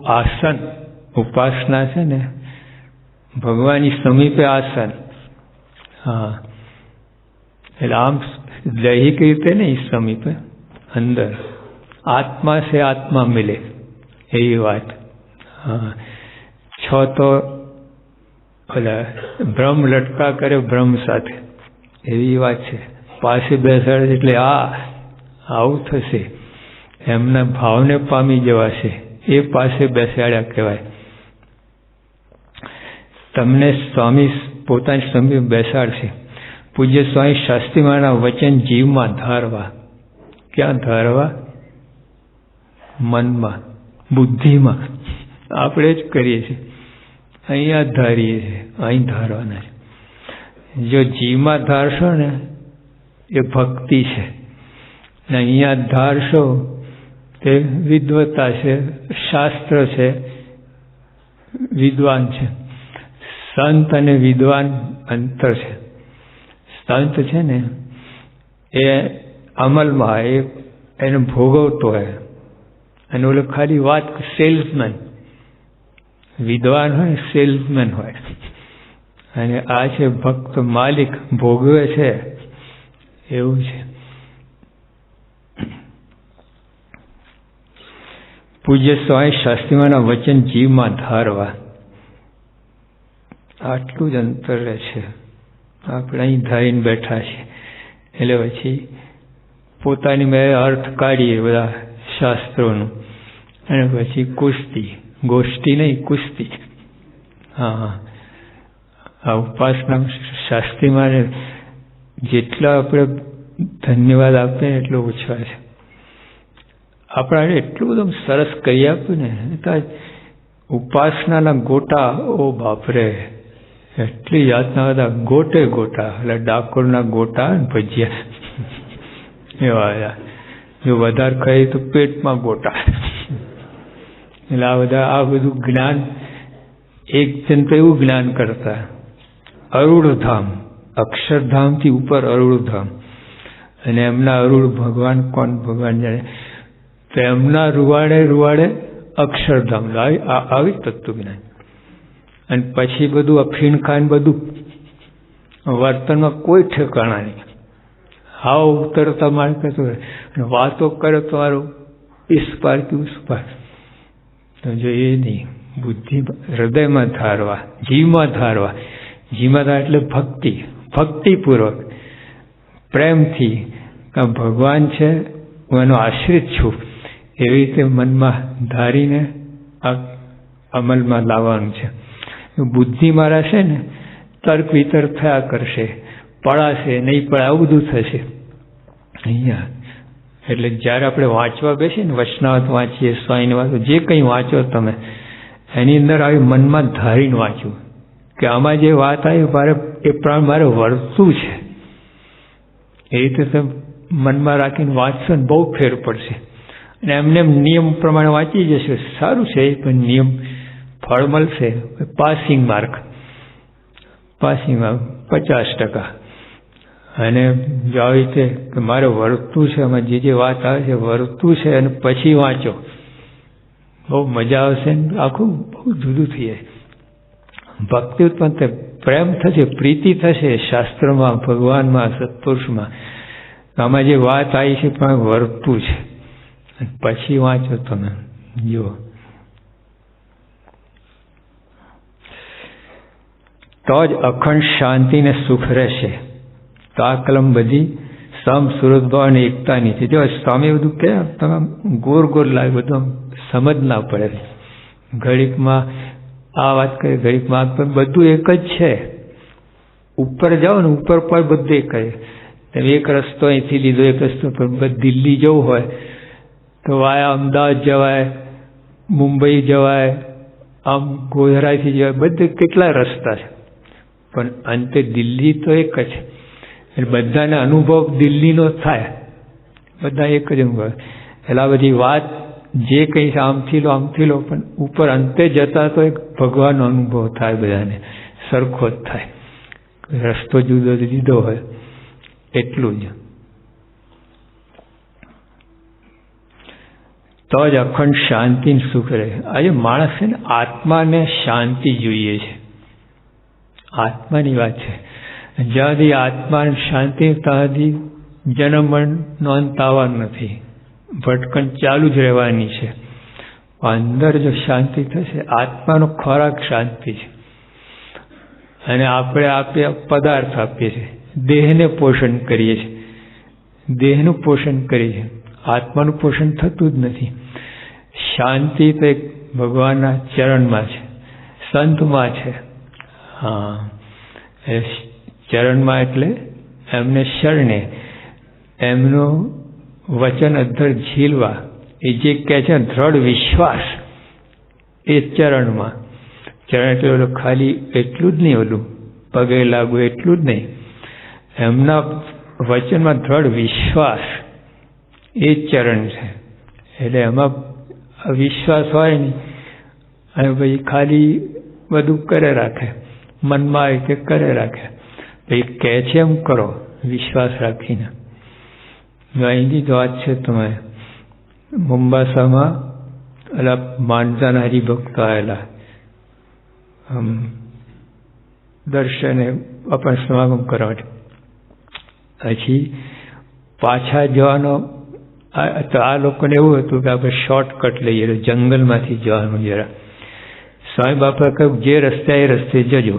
આસન, ઉપાસના છે ને, ભગવાનની સમીપે આસન. હા, એટલે આમ દૈહિક રીતે નહીં, સમીપે અંદર આત્મા से આત્મા મિલે એવી વાત. હા, છો તો ઓલા બ્રહ્મ લટકા કરે બ્રહ્મ સાથે એવી વાત છે. પાસે બેસાડે એટલે આવું થશે. એમના ભાવને પામી જવાશે, એ પાસે બેસાડ્યા કહેવાય. તમને સ્વામી પોતાની સમીપ બેસાડશે. પૂજ્ય સ્વામી શાસ્ત્રીમાના વચન જીવમાં ધારવા. ક્યાં ધારવા? મનમાં, બુદ્ધિમાં. આપણે જ કરીએ છીએ, અહીંયા ધારીએ છીએ, અહીં ધારવાના છે. જો જીવમાં ધારશો ને એ ભક્તિ છે, ને અહીંયા ધારશો તે વિદ્વતા છે, શાસ્ત્ર છે, વિદ્વાન છે. સંત અને વિદ્વાન અંતર છે. સંત છે ને એ અમલમાં હોય, એને ભોગવતો હોય, અને ઓલો ખાલી વાત, સેલ્સમેન. વિદ્વાન હોય સેલ્સમેન હોય, અને આ છે ભક્ત, માલિક, ભોગવે છે. એવું છે. પૂજ્ય સ્વામી શાસ્ત્રીમાના વચન જીવમાં ધારવા. આટલું જ અંતર રહે છે. આપણે અહીં ધારીને બેઠા છીએ, એટલે પછી પોતાની મેં અર્થ કાઢીએ બધા શાસ્ત્રોનું. અને પછી કુસ્તી, ગોષ્ઠી નહીં, કુસ્તી. હા, આ ઉપાસના શાસ્ત્રીમાં જેટલા આપણે ધન્યવાદ આપીએ એટલો ઓછો છે. આપણે એટલું બધું સરસ કરી આપ્યું ને, ઉપાસનાના ગોટા, ઓ બાપરે, એટલી જાતના બધા ગોટે ગોટા, એટલે ડાકોરના ગોટા ને ભજીયા એવા. જો વધારે ખાઈ તો પેટમાં ગોટા. એટલે આ બધું જ્ઞાન, એક જણ તો એવું જ્ઞાન કરતા, અરુણધામ, અક્ષરધામથી ઉપર અરુણધામ, અને એમના અરુણ ભગવાન કોણ, ભગવાન જાણે, તો એમના રૂવાડે અક્ષરધામ, આવી તત્વ જ્ઞાન. અને પછી બધું અફીણ ખાન, બધું વર્તનમાં કોઈ ઠેકાણા નહીં. હાવ ઉતરતા માણસ વાતો કરે તો મારું ઇસ્પાર કે ઉસ્પાર. તો જો એ નહીં, બુદ્ધિ હૃદયમાં ધારવા, જીવમાં ધારવા. જીવમાં ધાર એટલે ભક્તિ, ભક્તિપૂર્વક, પ્રેમથી, ભગવાન છે, હું એનો આશ્રિત છું, એવી રીતે મનમાં ધારીને આ અમલમાં લાવવાનું છે. બુદ્ધિ મારા છે ને તર્ક વિતર્ક થયા કરશે, પડાશે નહીં પડે, આવું બધું થશે અહીંયા. એટલે જ્યારે આપણે વાંચવા બેસીએ ને, વચનાવત વાંચીએ, સ્વાઈન વાંચો, જે કંઈ વાંચો તમે, એની અંદર આવી મનમાં ધારીને વાંચવું કે આમાં જે વાત આવી મારે એ પ્રમાણે મારે વર્તવું છે. એ રીતે તમે મનમાં રાખીને વાંચશો ને બહુ ફેર પડશે. અને એમને નિયમ પ્રમાણે વાંચી જશે, સારું છે, પણ નિયમ ફળ મળશે. Passing mark 50%. અને જો આવી રીતે કે મારે વર્તવું છે, આમાં જે વાત આવે છે વર્તવું છે, અને પછી વાંચો, બહુ મજા આવશે ને આખું બહુ જુદું થઈ જાય. ભક્તિ ઉત્પન્ન થાય, પ્રેમ થશે, પ્રીતિ થશે શાસ્ત્રમાં, ભગવાનમાં, સત્પુરુષમાં. આમાં જે વાત આવી છે પણ વર્તવું છે, પછી વાંચો તમે, જુઓ. તો જ અખંડ શાંતિ ને સુખ રહેશે. તો આ કલમ બધી સમ સુરત ભાવ અને એકતાની છે. જો સ્વામી બધું કે તમે ગોર ગોર લાગે, બધું સમજ ના પડે. ઘડીકમાં આ વાત કરે, ઘડીકમાં બધું એક જ છે. ઉપર જાઓ ને, ઉપર પર બધું એક જ. તમે એક રસ્તો અહીંથી લીધો, એક રસ્તો પર દિલ્હી જવું હોય તો વાયા અમદાવાદ જવાય, મુંબઈ જવાય, આમ ગોધરાથી જવાય, બધે કેટલા રસ્તા છે, પણ અંતે દિલ્હી તો એક જ. એટલે બધાને અનુભવ દિલ્હીનો થાય, બધા એક જ અનુભવ. એટલે આ બધી વાત જે કંઈ છે આમથી લો, પણ ઉપર અંતે જતા તો એક ભગવાનનો અનુભવ થાય, બધાને સરખો જ થાય. રસ્તો જુદો જુદો હોય એટલું જ. તો જ અખંડ શાંતિ સુખ રહે. આજે માણસ છે ને આત્માને શાંતિ જોઈએ છે, આત્માની વાત છે. જ્યાં સુધી આત્માને શાંતિ, ત્યાં સુધી જન્મ મરણનો અંત આવવાનો નથી, ભટકણ ચાલુ જ રહેવાની છે. અંદર જો શાંતિ થશે, આત્માનો ખોરાક શાંતિ છે. અને આપણે પદાર્થ આપીએ છીએ, દેહને પોષણ કરીએ છીએ, દેહનું પોષણ કરીએ છીએ, આત્માનું પોષણ થતું જ નથી. શાંતિ તો એક ભગવાનના ચરણમાં છે, સંતમાં છે. હા, ચરણમાં એટલે એમને શરણે, એમનું વચન અધ્ધર ઝીલવા, એ જે કહે છે દ્રઢ વિશ્વાસ, એ ચરણમાં. ચરણ એટલે ઓલું ખાલી એટલું જ નહીં, ઓલું પગે લાગવું એટલું જ નહીં, એમના વચનમાં દ્રઢ વિશ્વાસ, એ ચરણ છે. એટલે એમાં વિશ્વાસ હોય નહીં, અને પછી ખાલી બધું કરે રાખે, મનમાં આવે કે કરે રાખે, પછી કહે છે એમ કરો વિશ્વાસ રાખીને. અહીંની જ વાત છે, તમે મુંબાસામાં એટલે માંડજાના હરિભક્તો આવેલા દર્શને આપણે સમાગમ કરવા માટે. પછી પાછા જવાનો, તો આ લોકોને એવું હતું કે આપણે શોર્ટકટ લઈએ, જંગલમાંથી જવાનું જરા. સ્વામી બાપા કહ્યું જે રસ્તે એ રસ્તે જજો.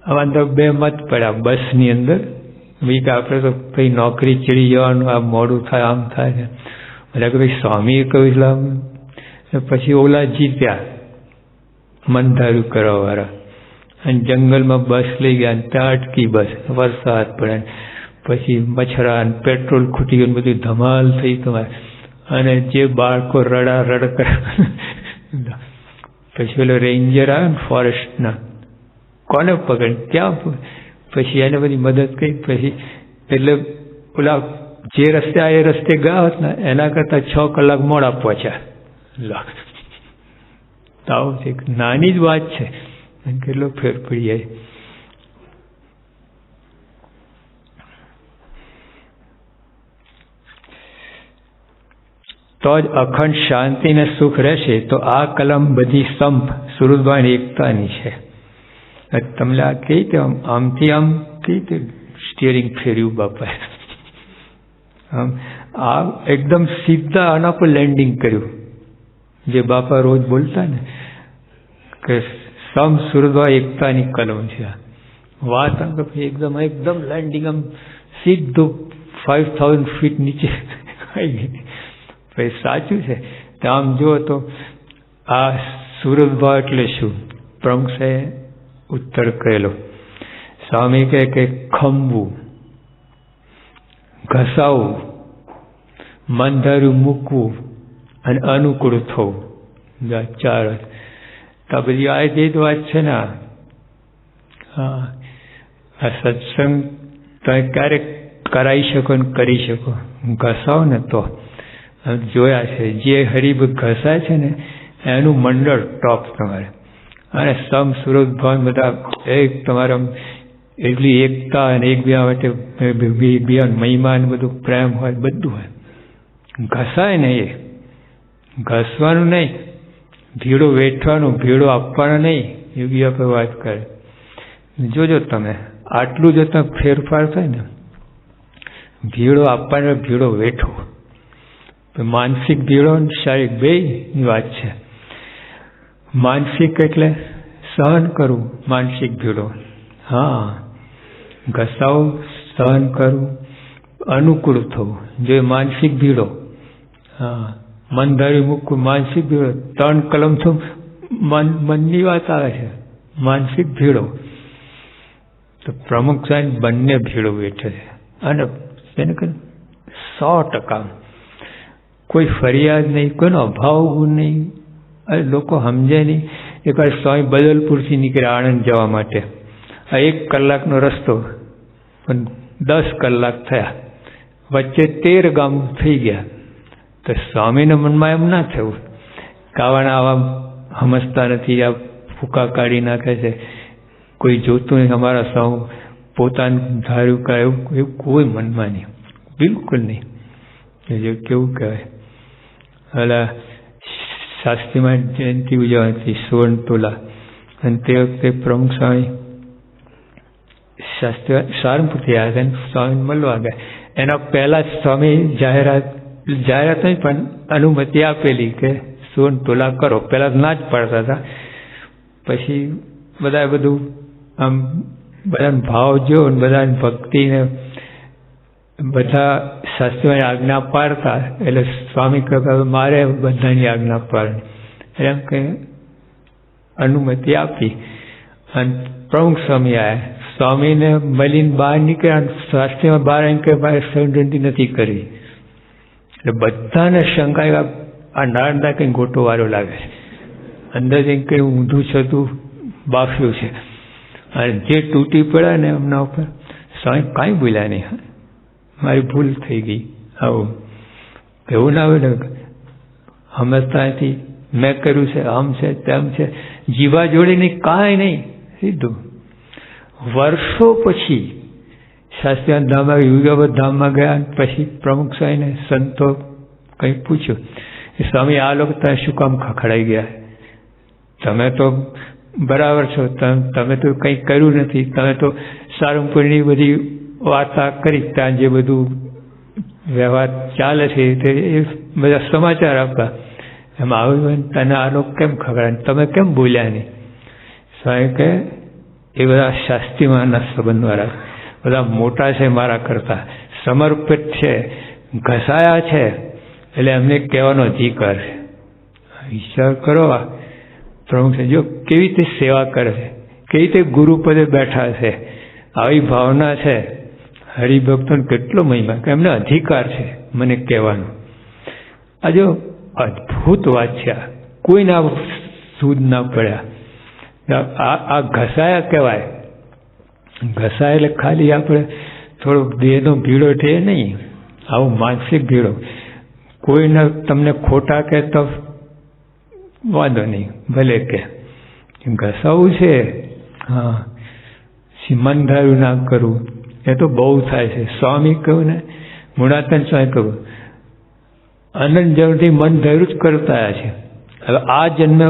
આમાં અંદર બે મત પડ્યા બસની અંદર, ભાઈ કે આપણે તો ભાઈ નોકરી ચડી જવાનું, આ મોડું થાય, આમ થાય. એટલે કે ભાઈ સ્વામીએ કહ્યું પછી ઓલા જીત્યા મનધારું કરવાવાળા, અને જંગલમાં બસ લઈ ગયા, ત્યાં અટકી બસ, વરસાદ પડે, પછી મચ્છરા પેટ્રોલ ખૂટી ગયું, બધું ધમાલ થઈ તમારે, અને જે બાળકો રડ કરે. પછી પેલો રેન્જર આવે ને ફોરેસ્ટના, કોને પકડ ક્યાં, પછી એને બધી મદદ કરી. પછી એટલે ઓલા જે રસ્તે આ એ રસ્તે ગયા હોત ને એના કરતાં 6 કલાક મોડા પહોંચ્યા. આવું છે, નાની જ વાત છે, કેટલો ફેર પડી જાય. તો જ અખંડ શાંતિ ને સુખ રહેશે. તો આ કલમ બધી સંપ સુરતભાઈ એકતાની છે. તમને આ કઈ રીતે આમથી આમ કઈ રીતે સ્ટીયરિંગ ફેર્યું બાપાએ, આમ આ એકદમ સીધા આના પર લેન્ડિંગ કર્યું. જે બાપા રોજ બોલતા ને કે સમ સુરતભાઈ એકતાની કલમ છે. વાત એકદમ લેન્ડિંગ આમ સીધું 5000 ફીટ નીચે આવી ગઈ. પછી સાચું છે. આમ જુઓ તો આ સુરતભાઈ એટલે શું? પ્રમુખ સાહેબ ઉત્તર કરેલો. સ્વામી કહે કે ખંભવું, ઘસાવવું, મનધારું મૂકવું અને અનુકૂળ થવું, 4. તો બધી આ જે વાત છે ને, હા, આ સત્સંગ તમે ક્યારેક કરાવી શકો ને કરી શકો. ઘસાવ ને તો જોયા છે, જે હરિભક્ત ઘસાય છે ને એનું મંડળ ટોપ તમારે. અને સમ સુરત ભાન બધા એક તમારા એટલી એકતા અને એકબીજા માટે બીજા મહિમા ને બધું પ્રેમ હોય, બધું હોય. ઘસાય નહીં, એ ઘસવાનું નહીં, ભીડો વેઠવાનું, ભીડો આપવાનો નહીં. યોગી આપણે વાત કરે. જોજો તમે આટલું જો તમે ફેરફાર થાય ને, ભીડો આપવાનો, ભીડો વેઠવો. માનસિક ભીડો અને શારીરિક બેયની વાત છે. માનસિક એટલે સહન કરવું, માનસિક ભીડો. હા, ઘસાવું, સહન કરવું, અનુકૂળ થવું, જો માનસિક ભીડો. હા, મનધારી મૂકવું, માનસિક ભીડો. 3 કલમ તો મનની વાત આવે છે, માનસિક ભીડો. તો પ્રમુખ સાહેબ બંને ભીડો બેઠે છે. અને એને કહે 100% કોઈ ફરિયાદ નહીં, કોઈનો અભાવ નહીં. અરે લોકો સમજે નહીં. એકવાર સ્વામી બદલપુરથી નીકળ્યા આણંદ જવા માટે. આ 1 કલાકનો રસ્તો, પણ 10 કલાક થયા, વચ્ચે 13 ગામ થઈ ગયા. તો સ્વામીના મનમાં એમ ના થયું કાવાના આવા સમજતા નથી, આ ફૂંકા કાઢી નાખે છે, કોઈ જોતું નહીં, અમારા સૌ પોતાનું ધાર્યું કરે, એવું કોઈ મનમાં નહીં, બિલકુલ નહીં. જે કેવું કહેવાય, એટલે શાસ્ત્રીમાં જયંતિ ઉજવવાની હતી, 16 તોલા. અને તે વખતે પ્રમુખ સ્વામી શાસ્ત્રી સારંગપુરથી આવ્યા હતા, સ્વામીને મળવા ગયા. એના પહેલા જ સ્વામી જાહેરાત નહીં પણ અનુમતિ આપેલી કે 16 તોલા કરો. પહેલાં ના જ પાડતા હતા. પછી બધા બધું આમ બધાને ભાવ જો ને બધાને ભક્તિને બધા શાસ્ત્રીઓની આજ્ઞા પાડતા, એટલે સ્વામી કહે મારે બધાની આજ્ઞા પાડવાની, એમ કે અનુમતિ આપી. અને પ્રમુખ સ્વામી આવ્યા. સ્વામીને મળીને બહાર નીકળ્યા. શાસ્ત્રીમાં બહાર એમ કે મારે સંગતિ નથી કરવી. એટલે બધાને શંકા, આ નારદા કંઈ ગોટો વાળો લાગે છે, અંદર જઈને કંઈ ઊંધું છતું બાફ્યું છે. અને જે તૂટી પડ્યા ને એમના ઉપર સ્વામી કાંઈ બોલ્યા નહીં, મારી ભૂલ થઈ ગઈ. આવું એવું ના હોય ને, સમજતા નથી, મેં કર્યું છે, આમ છે તેમ છે, જીવા જોડે નહીં, કાંઈ નહીં, સીધું. વર્ષો પછી શાસ્ત્રી ધામમાં યુગાવત ધામમાં ગયા. પછી પ્રમુખ સ્વામીને સંતો કંઈ પૂછ્યું, સ્વામી આ લોકો તમે શું કામ ખખડાઈ ગયા? તમે તો બરાબર છો, તમે તો કંઈ કર્યું નથી, તમે તો સારંગપુરની બધી વાર્તા કરી, ત્યાં જે બધું વ્યવહાર ચાલે છે તે એ બધા સમાચાર આપતા, એમાં આવ્યું તને આ લોકો કેમ ખખડાય, તમે કેમ બોલ્યા નહીં? સ્વામી કહે એ બધા શાસ્ત્રીમાંના સંબંધવાળા બધા મોટા છે, મારા કરતા સમર્પિત છે, ઘસાયા છે, એટલે એમને કહેવાનો અધિકાર છે. વિચાર કરો, આ પ્રમુખ જો કેવી રીતે સેવા કરે છે, કેવી રીતે ગુરુપદે બેઠા છે, આવી ભાવના છે. હરિભક્તોને કેટલો મહિમા, કે એમને અધિકાર છે મને કહેવાનો. આ જો અદ્ભુત વાત છે, કોઈના સૂદ ના પડ્યા. આ ઘસાયા કહેવાય. ઘસાય એટલે ખાલી આપણે થોડો દેહનો ભીડો છે નહીં, આવો માનસિક ભીડો. કોઈને તમને ખોટા કે તો વાંધો નહીં, ભલે કે ઘસાવું છે. હા, મનધાર્યું ના કરવું એ તો બહુ થાય છે. સ્વામી કહ્યું ને, મુણાતન સ્વામી કહ્યું, અનંત જન્મથી મન ધૈર્ય જ કરતા છે. હવે આ જન્મ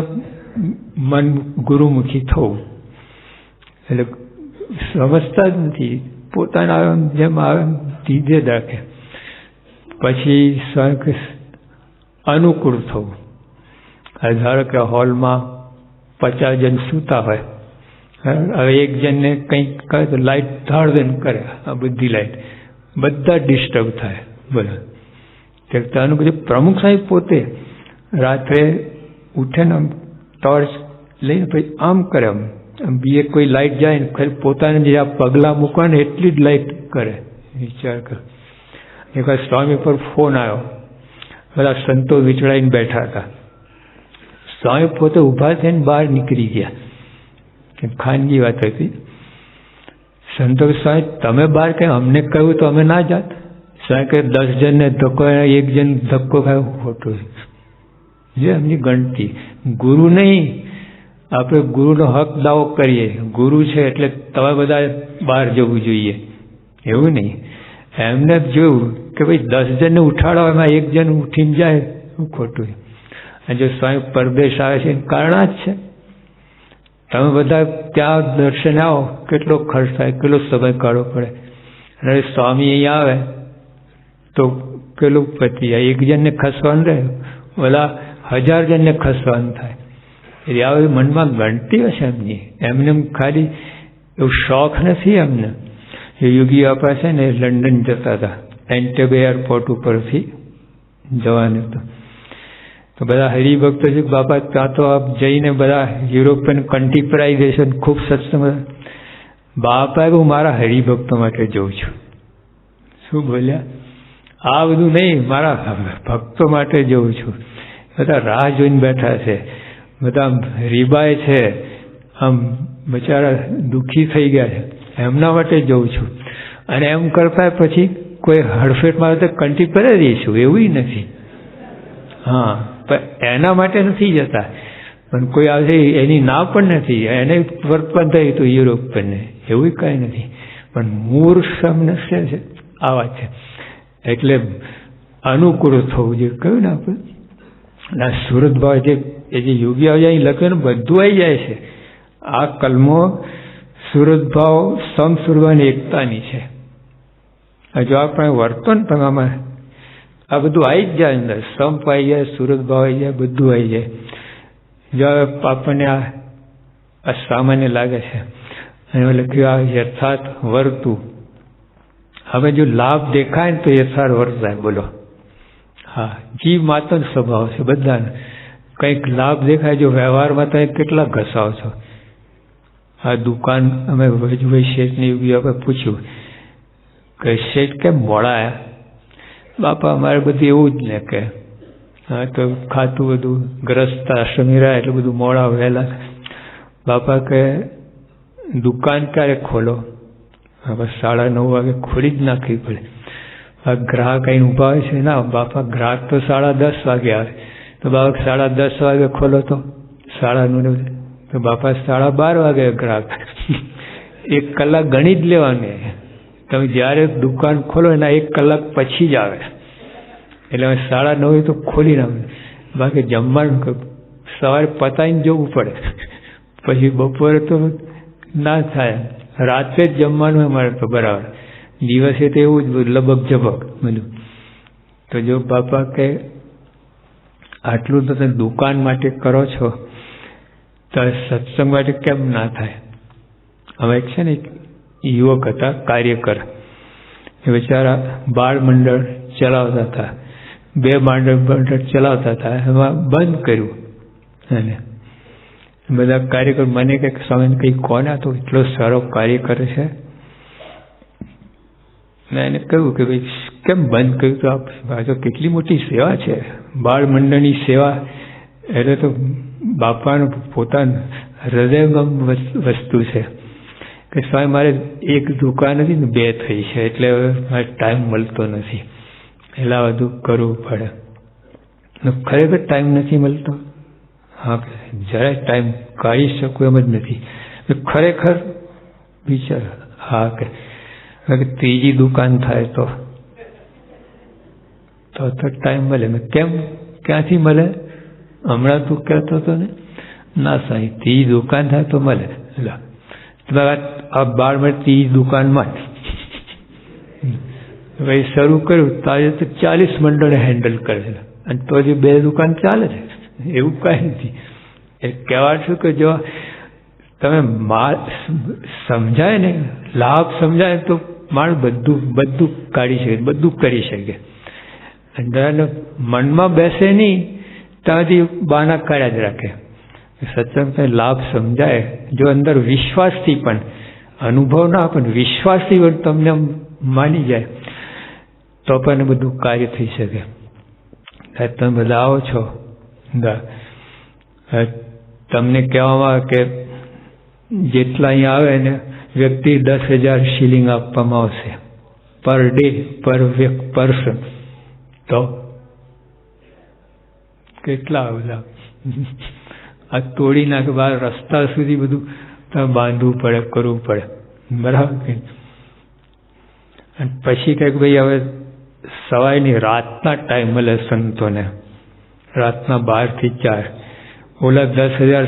મન ગુરુમુખી થવું એટલે સમજતા જ નથી, પોતાના જેમ આવે ધીરે રાખે. પછી અનુકૂળ થવું. ધારો કે હોલમાં 50 જણ સૂતા હોય, હવે એક જણને કંઈક કરે તો લાઇટ ધાડ દઈને કરે, આ બધી લાઇટ બધા ડિસ્ટર્બ થાય. બોલો, તે પ્રમુખ સાહેબ પોતે રાત્રે ઉઠે ને ટોર્ચ લઈને પછી આમ કરે, આમ બીજે કોઈ લાઇટ જાય ને ખાલી પોતાને જે આ પગલાં મૂકવા ને એટલી જ લાઇટ કરે. વિચાર કરો. એકવાર સ્વામી પર ફોન આવ્યો, બધા સંતો વિચળાઈને બેઠા હતા. સ્વામી પોતે ઊભા થઈને બહાર નીકળી ગયા. ખાનગી વાત હતી. સંતોષ સ્વામી તમે બહાર કહે, અમને કહ્યું તો અમે ના જાત. સ્વામી કહે 10 જણને ધક્કો, એક જણ ધક્કો ખાય ખોટું જે એમની ગણતી. ગુરુ નહીં, આપણે ગુરુનો હક દાવો કરીએ, ગુરુ છે એટલે તમે બધા બહાર જવું જોઈએ એવું નહીં. એમને જોયું કે ભાઈ 10 જણને ઉઠાડો, એમાં એક જણ ઉઠીને જાય ખોટું. અને જો સ્વામી પરદેશ આવે છે એનું કારણ જ છે. તમે બધા ત્યાં દર્શન આવો, કેટલો ખર્ચ થાય, કેટલો સમય કાઢવો પડે. અને સ્વામી અહીંયા આવે તો કેટલું પતી જાય. એક જણને ખસવાનું રહે, ઓલા 1000 જણને ખસવાનું થાય. એટલે આવી મનમાં ગણતી હશે એમની. એમને ખાલી એવું શોખ નથી એમને. યોગી આપા છે ને લંડન જતા હતા, એન્ટેબે એરપોર્ટ ઉપરથી જવાનું હતું. તો બધા હરિભક્તો છે, બાપા ત્યાં તો આપ જઈને બધા યુરોપિયન કન્ટ્રી પર આવી જશે, ખૂબ સત્સંગ. બાપા હું મારા હરિભક્તો માટે જઉં છું. શું બોલ્યા? આ બધું નહીં, મારા ભક્તો માટે જઉં છું. બધા રાહ જોઈને બેઠા છે, બધા રીબાય છે, આમ બચારા દુઃખી થઈ ગયા છે, એમના માટે જઉં છું. અને એમ કરતા પછી કોઈ હડફેટમાં તો કન્ટ્રી પર જ રહીશું એવું નથી. હા, પણ એના માટે નથી જતા. પણ કોઈ આવશે એની ના પણ નથી, એને વર્ક પણ થયું હતું યુરોપિયનને, એવું કાંઈ નથી. પણ મૂળ સમસ્યા છે, આ વાત છે. એટલે અનુકૂળ થવું જોઈએ. કહ્યું ને આપણે ના સુરત ભાવ જે એ જે યોગી આવી લખ્યું ને બધું આવી જાય છે. આ કલમો સુરત ભાવ સમસુરવાની એકતાની છે. જો આપણે વર્તન પણ આમાં આ બધું આવી જ જાય અંદર, સંપ આવી જાય, સુરત ભાવ આવી જાય, બધું આવી જાય. જો આપણને આ સામાન્ય લાગે છે અને લખ્યું આ યથાર્થ વર્તું. હવે જો લાભ દેખાય ને તો યથાર્થ વર્તાય. બોલો, હા, જીવ માતાનો સ્વભાવ છે બધાને. કંઈક લાભ દેખાય, જો વ્યવહારમાં તમે કેટલા ઘસાવ છો. આ દુકાન અમે વૈજભાઈ શેઠની આપણે પૂછ્યું કે શેઠ કેમ મોડા આવ્યા? બાપા અમારે બધું એવું જ ને કે હા તો ખાતું બધું ગ્રસ્ત આશ્રમી રહ્યા એટલે બધું મોડા વહેલા. બાપા કે દુકાન ક્યારે ખોલો? હવે 9:30 વાગે ખોલી જ નાખવી પડે. આ ગ્રાહક અહીં ઊભા હોય છે ના બાપા, ગ્રાહક તો 10:30 વાગે આવે. તો બાપા 10:30 વાગે ખોલો તો 9:30 તો બાપા 12:30 વાગે ગ્રાહક. 1 કલાક ગણી જ લેવાની. તમે જ્યારે દુકાન ખોલો એના 1 કલાક પછી જ આવે. એટલે 9:30 તો ખોલી નાખે. બાકી જમવાનું સવારે પતાવીને જવું પડે, પછી બપોરે તો ના થાય. રાત્રે જ જમવાનું અમારે તો બરાબર. દિવસે તો એવું જ લબક ઝબક બધું. તો જો બાપા કે આટલું તો તમે દુકાન માટે કરો છો તો સત્સંગ માટે કેમ ના થાય? હવે છે ને યુવક હતા, કાર્યકર, એ બિચારા બાળ મંડળ ચલાવતા હતા. 2 બાળ મંડળ ચલાવતા હતા, એમાં બંધ કર્યું. અને બધા કાર્યકર મને કંઈક સ્વામી કંઈક કોને તો એટલો સારો કાર્ય કરે છે. મેં એને કહ્યું કે ભાઈ કેમ બંધ કર્યું? તો આ તો કેટલી મોટી સેવા છે, બાળ મંડળની સેવા એટલે તો બાપાનું પોતાનું હૃદયગમ વસ્તુ છે કે સ્વામી મારે એક દુકાન હતી ને 2 થઈ છે, એટલે મારે ટાઈમ મળતો નથી, એટલે આ બધું કરવું પડે. ખરેખર ટાઈમ નથી મળતો? હા, જરાય ટાઈમ કાઢી શકું એમ જ નથી. ખરેખર વિચાર. હા કે ત્રીજી દુકાન થાય તો ટાઈમ મળે. કેમ, ક્યાંથી મળે? હમણાં તું કહેતો હતો ને, ના સાહેબ ત્રીજી દુકાન થાય તો મળે. આ બાર મળે ત્રીજી દુકાનમાં જ શરૂ કર્યું તારે તો 40 મંડળે હેન્ડલ કરે છે, અને તો જે 2 દુકાન ચાલે છે. એવું કાંઈ નથી. એ કહેવા છું કે જો તમે સમજાય ને, લાભ સમજાય તો માણસ બધું કાઢી શકે, બધું કરી શકે. અને મનમાં બેસે નહીં ત્યાંથી બાના કાઢ્યા જ રાખે. સત્સંગ લાભ સમજાય, જો અંદર વિશ્વાસથી પણ, અનુભવ ના પણ વિશ્વાસથી પણ તમને માની જાય તો પણ બધું કાર્ય થઈ શકે. તમે બધા આવો છો, તમને કહેવામાં આવે કે જેટલા અહીંયા આવે ને વ્યક્તિ 10,000 શિલિંગ આપવામાં આવશે પર ડે, પર પર્સન. તો કેટલા બધા આ તોડી નાખે, બહાર રસ્તા સુધી બધું બાંધવું પડે, કરવું પડે, બરાબર. અને પછી કંઈક ભાઈ હવે સવારની રાતના ટાઈમ મળે સંતોને, રાતના 12 થી 4, ઓલા 10,000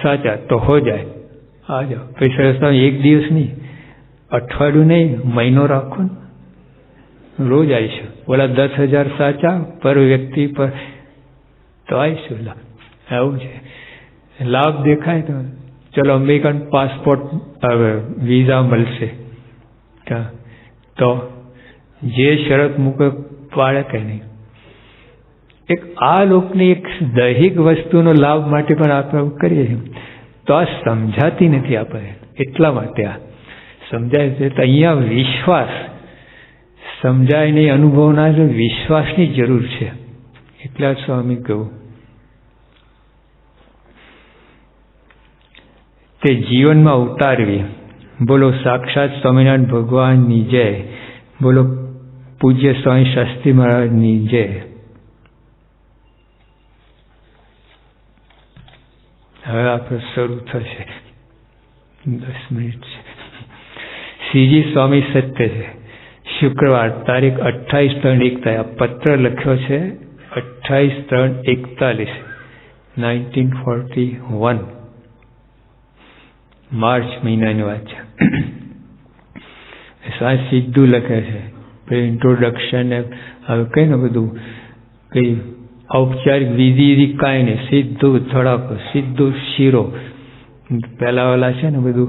સાચા તો હો જાય, આ જાઓ. પછી સરસ એક દિવસ નહીં, અઠવાડિયું નહીં, મહિનો રાખો ને, રોજ આવીશું. ઓલા 10,000 સાચા પર વ્યક્તિ પર તો આવીશું. આવું છે. લાભ દેખાય તો ચલો અમેરિકન પાસપોર્ટ વિઝા મળશે તો જે શરત મૂકે પાડે કે નહીં. એક આ લોકની એક દૈહિક વસ્તુનો લાભ માટે પણ આપણે કરીએ છીએ તો આ સમજાતી નથી આપણે. એટલા માટે આ સમજાય છે. તો અહીંયા વિશ્વાસ સમજાય નહીં, અનુભવ ના છે, વિશ્વાસની જરૂર છે. એટલા સ્વામી કહું તે જીવનમાં ઉતારવી. બોલો સાક્ષાત સ્વામિનારાયણ ભગવાનની જય. બોલો પૂજ્ય સ્વામી શાસ્ત્રી મહારાજની જય. હવે આપણે શરૂ થશે. 10 મિનિટ છે. શ્રીજી સ્વામી સત્ય છે. શુક્રવાર તારીખ 28/3/41. પત્ર લખ્યો છે 28/3/41 1941. માર્ચ મહિનાની વાત છે. સીધું લખે છે ઇન્ટ્રોડક્શન. હવે કઈ ને બધું કઈ ઔપચારિક વિધિ કાંઈ નહીં, સીધું ધડાકો, સીધું શીરો. પેલા વાલા છે ને બધું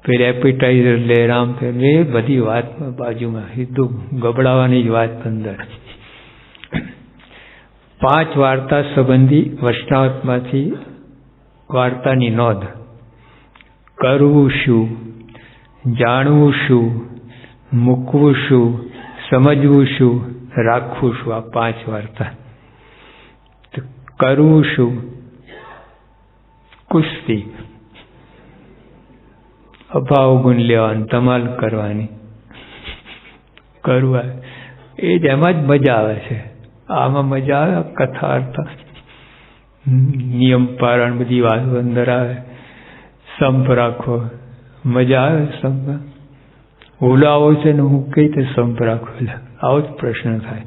પેલી એપિટાઇઝર લે, રામ એ બધી વાતમાં બાજુમાં સીધું ગબડાવાની જ વાત અંદર. 5 વાર્તા સંબંધી વૈષ્ણવમાંથી વાર્તાની નોંધ. કરવું શું, જાણવું શું, મૂકવું શું, સમજવું શું, રાખવું શું, આ 5 વાર્તા. કરવું શું? કુસ્તી, અભાવ ગુણ લેવાનું, ધમાલ કરવાની. કરવા એ જ એમાં જ મજા આવે છે. આમાં મજા આવે. કથા અર્થ નિયમ પારણ બધી વાતો અંદર આવે. સંપ રાખો, મજા આવે. સંપ ઓલો આવો છે ને હું કઈ રીતે સંપ રાખો? આવો જ પ્રશ્ન થાય.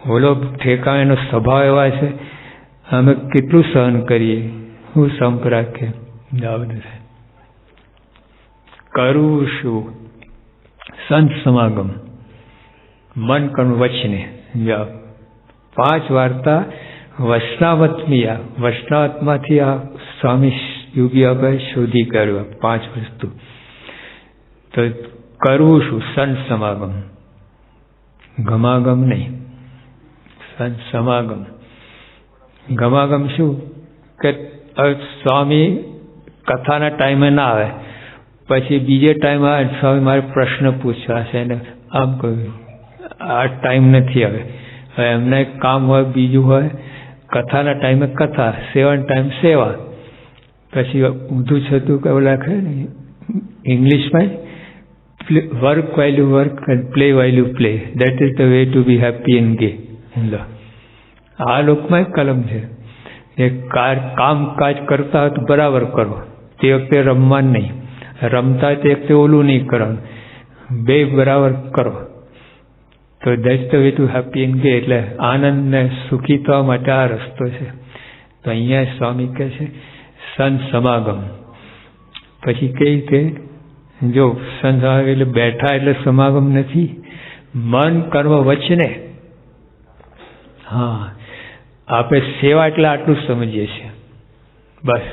ઓલો ઠેકાણેનો સ્વભાવ એવા છે, અમે કેટલું સહન કરીએ, હું સંપ રાખે. કરવું શું? સંત સમાગમ, મન કર્મ વચને જાઓ. 5 વાર્તા વૈષ્ણવત્મી. આ વૈષ્ણવમાંથી આ સ્વામી યોગીભાઈ શોધી કાઢ્યું 5 વસ્તુ. તો કરવું શું? સંત સમાગમ, ગમાગમ નહીં, સંત સમાગમ. ગમાગમ શું કે સ્વામી કથાના ટાઈમે ના આવે, પછી બીજે ટાઈમ આવે સ્વામી મારે પ્રશ્ન પૂછવા છે ને આમ કહ્યું, આ ટાઈમ નથી હવે એમને કામ હોય બીજું હોય, કથાના ટાઈમે કથા, સેવાનો ટાઈમ સેવા. પછી ઊંધું છતું કે લખે ને ઇંગ્લિશમાં, work while you work and play while you play, that is the way to be happy and gay. આ લોકમાં એક કલમ છે, એ કામકાજ કરતા હોય તો બરાબર કરો, તે વખતે રમવાનું નહીં, રમતા તે વખતે ઓલું નહીં કરવાનું, બે બરાબર કરો. તો that's the way to happy and ગે. એટલે આનંદ ને સુખી થવા માટે આ રસ્તો છે. તો અહીંયા સ્વામી કહે છે સંત સમાગમ. પછી કઈ રીતે જો સંત સમાગમ એટલે બેઠા એટલે સમાગમ નથી, મન કર્મ વચને. હા, આપણે સેવા એટલે આટલું સમજીએ છીએ બસ,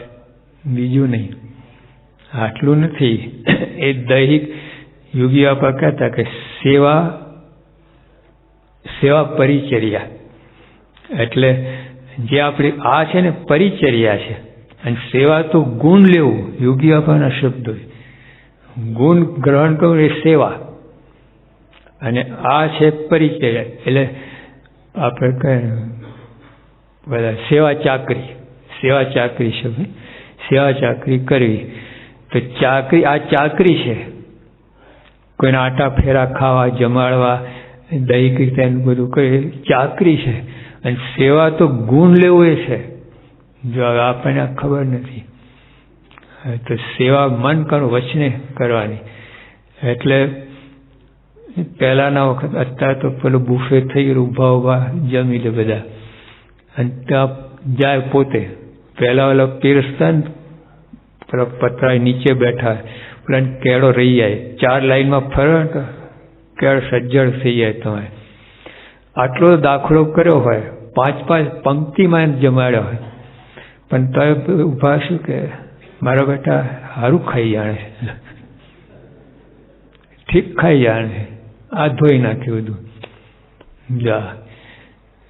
બીજું નહીં, આટલું નથી. એ દૈહિક યોગી આપા કહેતા કે સેવા પરિચર્યા, એટલે જે આપણી આ છે ને પરિચર્યા છે, અને સેવા તો ગુણ લેવું, યોગી આપાના શબ્દો, ગુણ ગ્રહણ કરવું એ સેવા, અને આ છે પરિચર્યા. એટલે આપણે કહે બધા સેવા ચાકરી શબ્દ, સેવા ચાકરી કરવી. તો ચાકરી, આ ચાકરી છે, કોઈને આટા ફેરા ખાવા, જમાડવા, દૈહિક રીતે બધું કરે, ચાકરી છે. અને સેવા તો ગુણ લેવું એ છે, જો આપણને ખબર નથી. તો સેવા મન કરો વચને કરવાની. એટલે પહેલાના વખત, અત્યારે તો પેલું બુફે થઈ ગયું, ઊભા જમી લે બધા, અને ત્યાં જાય પોતે. પહેલા ઓલા પીરસતા ને પેલા પતરા નીચે બેઠા, પેલા કેળો રહી જાય, 4 લાઈનમાં ફરો તો કેળ સજ્જડ થઈ જાય. તમે આટલો દાખલો કર્યો હોય, 5-5 પંક્તિમાં જમાડ્યો હોય, પણ તમે ઊભા શું કે મારા બેટા સારું ખાઈ જાણે, ઠીક ખાઈ જાણે, આ ધોઈ નાખ્યું બધું. જા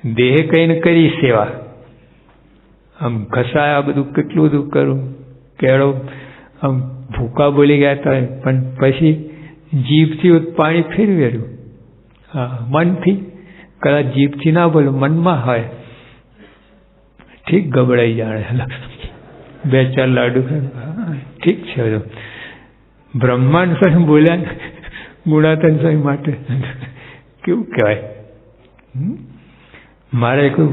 દેહ કહીને કરી સેવા, આમ ઘસાયા બધું, કેટલું બધું કરું, કેળો આમ ભૂકા બોલી ગયા હતા, પણ પછી જીભથી પાણી ફેરવેલું. હા, મનથી કદાચ જીભથી ના બોલો, મનમાં હોય, ઠીક ગબડાઈ જાણે, 2-4 લાડુ ઠીક છે. બ્રહ્માંડ સ્વયં બોલ્યા ગુણાતન સ્વયં માટે, કેવું કહેવાય. મારે કોઈ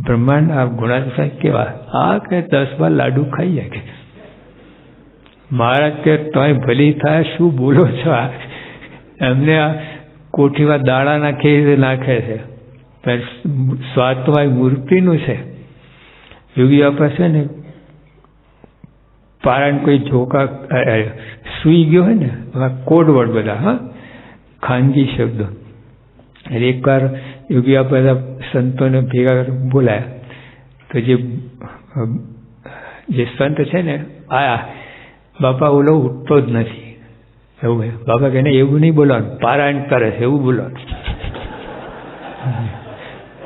બ્રહ્માંડ આ ગુણાતન સ્વયં કેવા, આ કે 10-12 લાડુ ખાઈ જાય કે મહારાજ કે તમે ભલી થાય, શું બોલો છો? એમને આ કોઠીમાં દાણા નાખે છે, સ્વાદ તો મારી મૂર્તિનું છે. યોગી આપે છે ને, પારણ કોઈ ઝોકા સૂઈ ગયો હોય ને, કોડવર્ડ બધા, હા, ખાનગી શબ્દો. એટલે એકવાર યોગી આપે સંતોને ભેગા બોલાયા, તો જે સંત છે ને આયા, બાપા ઓલો ઉઠતો જ નથી, એવું બાપા કહે એવું નહીં બોલવાનું, પારાયણ કરે છે એવું બોલવાનું.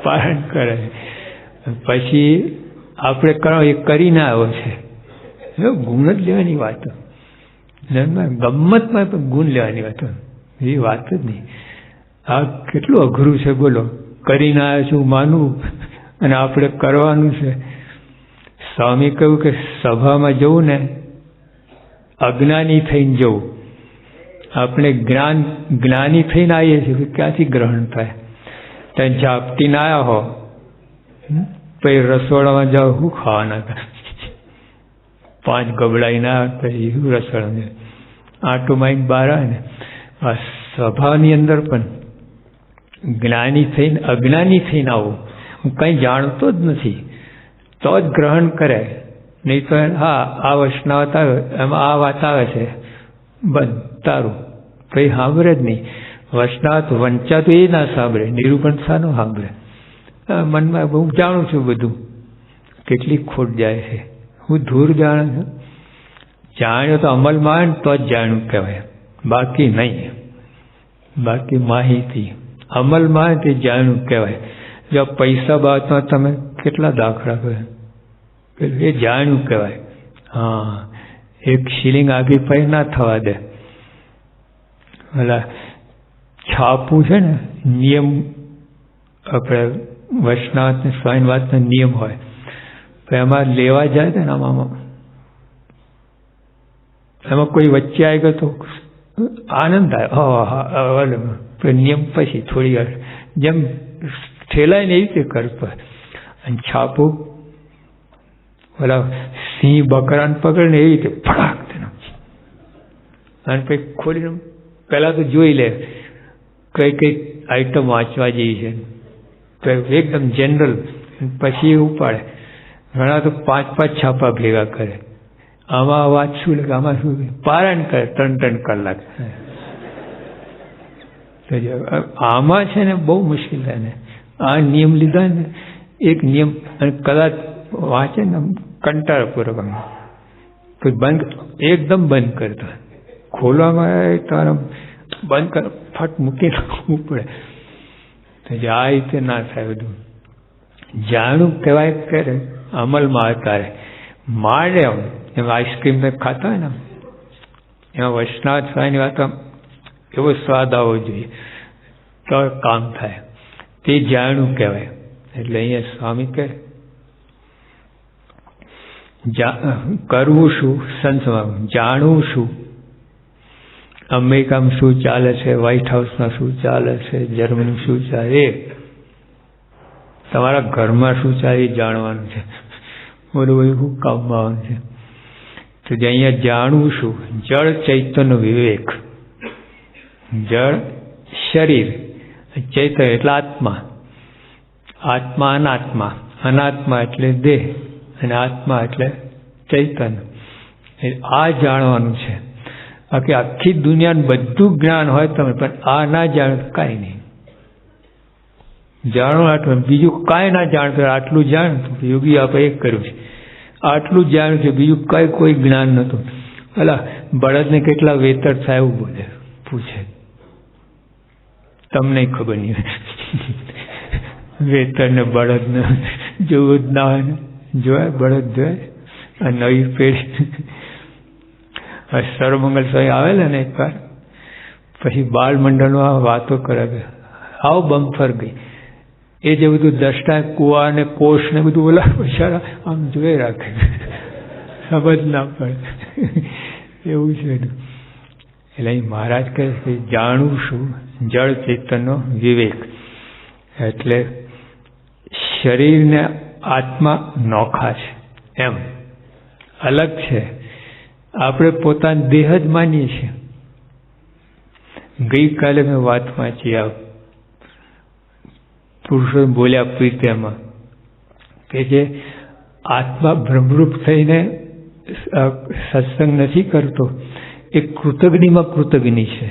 પારાયણ કરે પછી આપણે કરો એ કરીને આવ્યો છે, ગુણ જ લેવાની વાતો, ગમ્મતમાં પણ ગુણ લેવાની વાતો, એ વાત જ નહીં. આ કેટલું અઘરું છે બોલો, કરીને આવ્યો છું માનવું, અને આપણે કરવાનું છે. સ્વામી કહ્યું કે સભામાં જવું ને અજ્ઞાની થઈને જવું. આપણે જ્ઞાની થઈને આવીએ છીએ, ક્યાંથી ગ્રહણ થાય? ત્યાં જાપતીને આવ્યા હો, પછી રસોડામાં જાઓ, શું ખાવાના? 5 ગબડાઈને આવ્યા, પછી શું રસોડા આટો માઈને બહાર આવે ને. આ સભાની અંદર પણ જ્ઞાની થઈને અજ્ઞાની થઈને આવું, હું કંઈ જાણતો જ નથી, તો જ ગ્રહણ કરે. નહીં તો હા આ વૈષ્ણવ આવે, એમાં આ વાત આવે છે, બંધ તારું, કંઈ સાંભળે જ નહીં. વૈષ્ણવ વંચાતું એ ના સાંભળે, નિરૂપણ શાનું સાંભળે? મનમાં હું જાણું છું બધું, કેટલી ખોટ જાય છે, હું ધૂર જાણું છું. જાણ્યો તો અમલમાં આવે ને તો જ જાણ્યું કહેવાય, બાકી નહીં. બાકી માહિતી અમલમાં આવે તે જાણ્યું કહેવાય. જો પૈસા બાબતમાં તમે કેટલા દાખલા કહે, એ જાણ્યું કહેવાય. હા, એક શિલિંગ આગી પાઈ ના થવા દે. ઓલા છાપું છે ને, નિયમ આપણે વૈષ્ણવ ને સ્વામિનારાયણનો નિયમ હોય, તો એમાં લેવા જાય ને આમાં એમાં કોઈ વચ્ચે આવી ગયો તો આનંદ આવે. નિયમ પછી થોડી વાર જેમ ઠેલાય ને એવી રીતે કરતો. અને છાપું ઓલા સિંહ બકરાને પકડે ને એવી રીતે ફટાક તેનો, અને પછી ખોલીને પહેલા તો જોઈ લે કઈ કઈ આઈટમ વાંચવા જેવી છે, તો એકદમ જનરલ, પછી એ ઉપાડે. ઘણા તો 5-5 છાપા ભેગા કરે. આમાં વાંચશું એટલે આમાં શું પારાયણ કરે 3-3 કલાક. આમાં છે ને બહુ મુશ્કેલ થાય ને. આ નિયમ લીધા ને, એક નિયમ, અને કદાચ વાંચે ને કંટાળાપૂર્વક તો બંધ, એકદમ બંધ કરતો. ખોલવામાં તારે બંધ કર, ફટ મૂકી નાખવું પડે. તો આ રીતે ના થાય. બધું જાણું કહેવાય કરે, અમલમાં અતારે માંડે. એમ આઈસ્ક્રીમ ખાતા હોય ને, એમાં વૈષ્ણવ સ્વામીની વાત એવો સ્વાદ આવવો જોઈએ તો કામ થાય. તે જાણું કહેવાય. એટલે અહીંયા સ્વામી કહે કરવું શું, સંસમાં જાણવું શું, અમેરિકામાં શું ચાલે છે, વ્હાઇટ હાઉસમાં શું ચાલે છે, જર્મની શું ચાલે, તમારા ઘરમાં શું ચાલે એ જાણવાનું છે. બધું શું કામમાં આવવાનું છે. તો અહીંયા જાણવું શું, જળ ચૈતન્ય વિવેક. જળ શરીર, ચૈતન્ય એટલે આત્મા. આત્મા અનાત્મા, અનાત્મા એટલે દેહ, અને આત્મા એટલે ચૈતન્ય. આ જાણવાનું છે. બાકી આખી દુનિયાનું બધું જ્ઞાન હોય તમે, પણ આ ના જાણો કાંઈ નહીં. જાણો આટલું, બીજું કાંઈ ના જાણતો. આટલું જાણતું યોગી આપણે એક કર્યું છે, આટલું જ જાણ્યું છે, બીજું કઈ કોઈ જ્ઞાન નહોતું. અલા બળદને કેટલા વેતર થાય એવું બોલે, પૂછે, તમને ખબર નહીં. વેતર ને બળદ ને જોવું જ ના હોય ને, જોવાય બળદ જોવાય. આ નવી પેઢી સર્વમંગલ સ્વામી આવેલા ને એકવાર, પછી બાળ મંડળમાં વાતો કરે, આવ બમ્ફર ગઈ. એ જે બધું દષ્ટા કુવા ને કોષ ને બધું બોલા બિચારા આમ જોઈ રાખે, સમજ ના પડે એવું છે. એટલે અહીં મહારાજ કહે છે જાણવું શું, જળ ચેતનનો વિવેક. એટલે શરીર ને આત્મા નોખા છે, એમ અલગ છે. આપણે પોતાનો દેહ જ માનીએ છીએ. ગઈકાલે મેં વાત વાંચી, આ પુરુષો બોલ્યા પ્રીત્યામાં કે જે આત્મા બ્રહ્મરૂપ થઈને સત્સંગ નથી કરતો એ કૃતજ્ઞમાં કૃતજ્ઞ છે.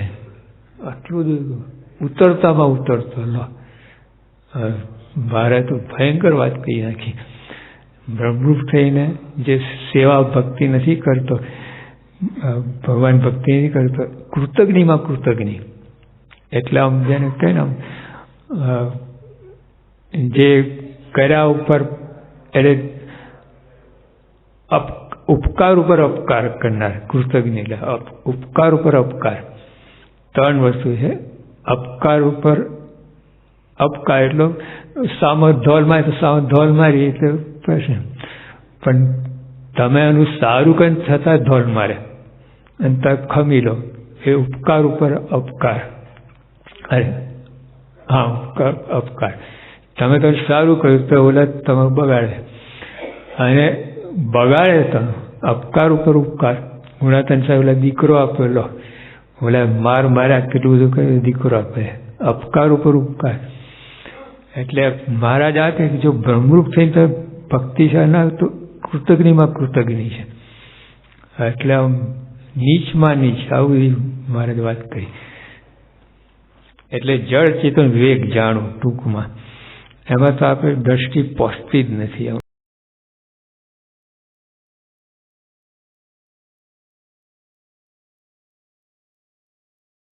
આટલું બધું ઉતરતામાં ઉતરતો. મારે તો ભયંકર વાત કહી નાખી. બ્રહ્મરૂપ થઈને જે સેવા ભક્તિ નથી કરતો, ભગવાન ભક્તિ નથી કરતો, કૃતજ્ઞમાં કૃતજ્ઞ. એટલે આમ જેને કહે ને, જે કર્યા ઉપર એટલે ઉપકાર ઉપર અપકાર કરનાર કૃતજ્ઞ. એટલે ઉપકાર ઉપર અપકાર, 3 વસ્તુ છે. અપકાર ઉપર અપકાર એટલો સામો ધોલ મારે તો સામો ધોલ મારી એટલે પ્રશ્ન, પણ તમે એનું સારું કંઈ છતાં ધોલ મારે અને તમે ખમી લો, એ ઉપકાર ઉપર અપકાર. અરે હા, અપકાર. તમે તો સારું કર્યું તો ઓલા તમે બગાડે, અને બગાડે તો અપકાર ઉપર ઉપકાર. ગુણાતન સાહેબ ઓલા દીકરો આપેલો, ઓલા માર્યા કેટલું બધું કર્યું, દીકરો આપે, અપકાર ઉપર ઉપકાર. એટલે મહારાજ આ કહે કે જો બ્રહ્મરૂપ થઈને તો ભક્તિ છે ના તો કૃતજ્ઞમાં કૃતજ્ઞ છે. એટલે આમ નીચમાં નીચ, આવું મહારાજ વાત કરી. એટલે જળ ચેતન વિવેક જાણવું ટૂંકમાં. એમાં તો આપણે દ્રષ્ટિ પહોંચતી જ નથી.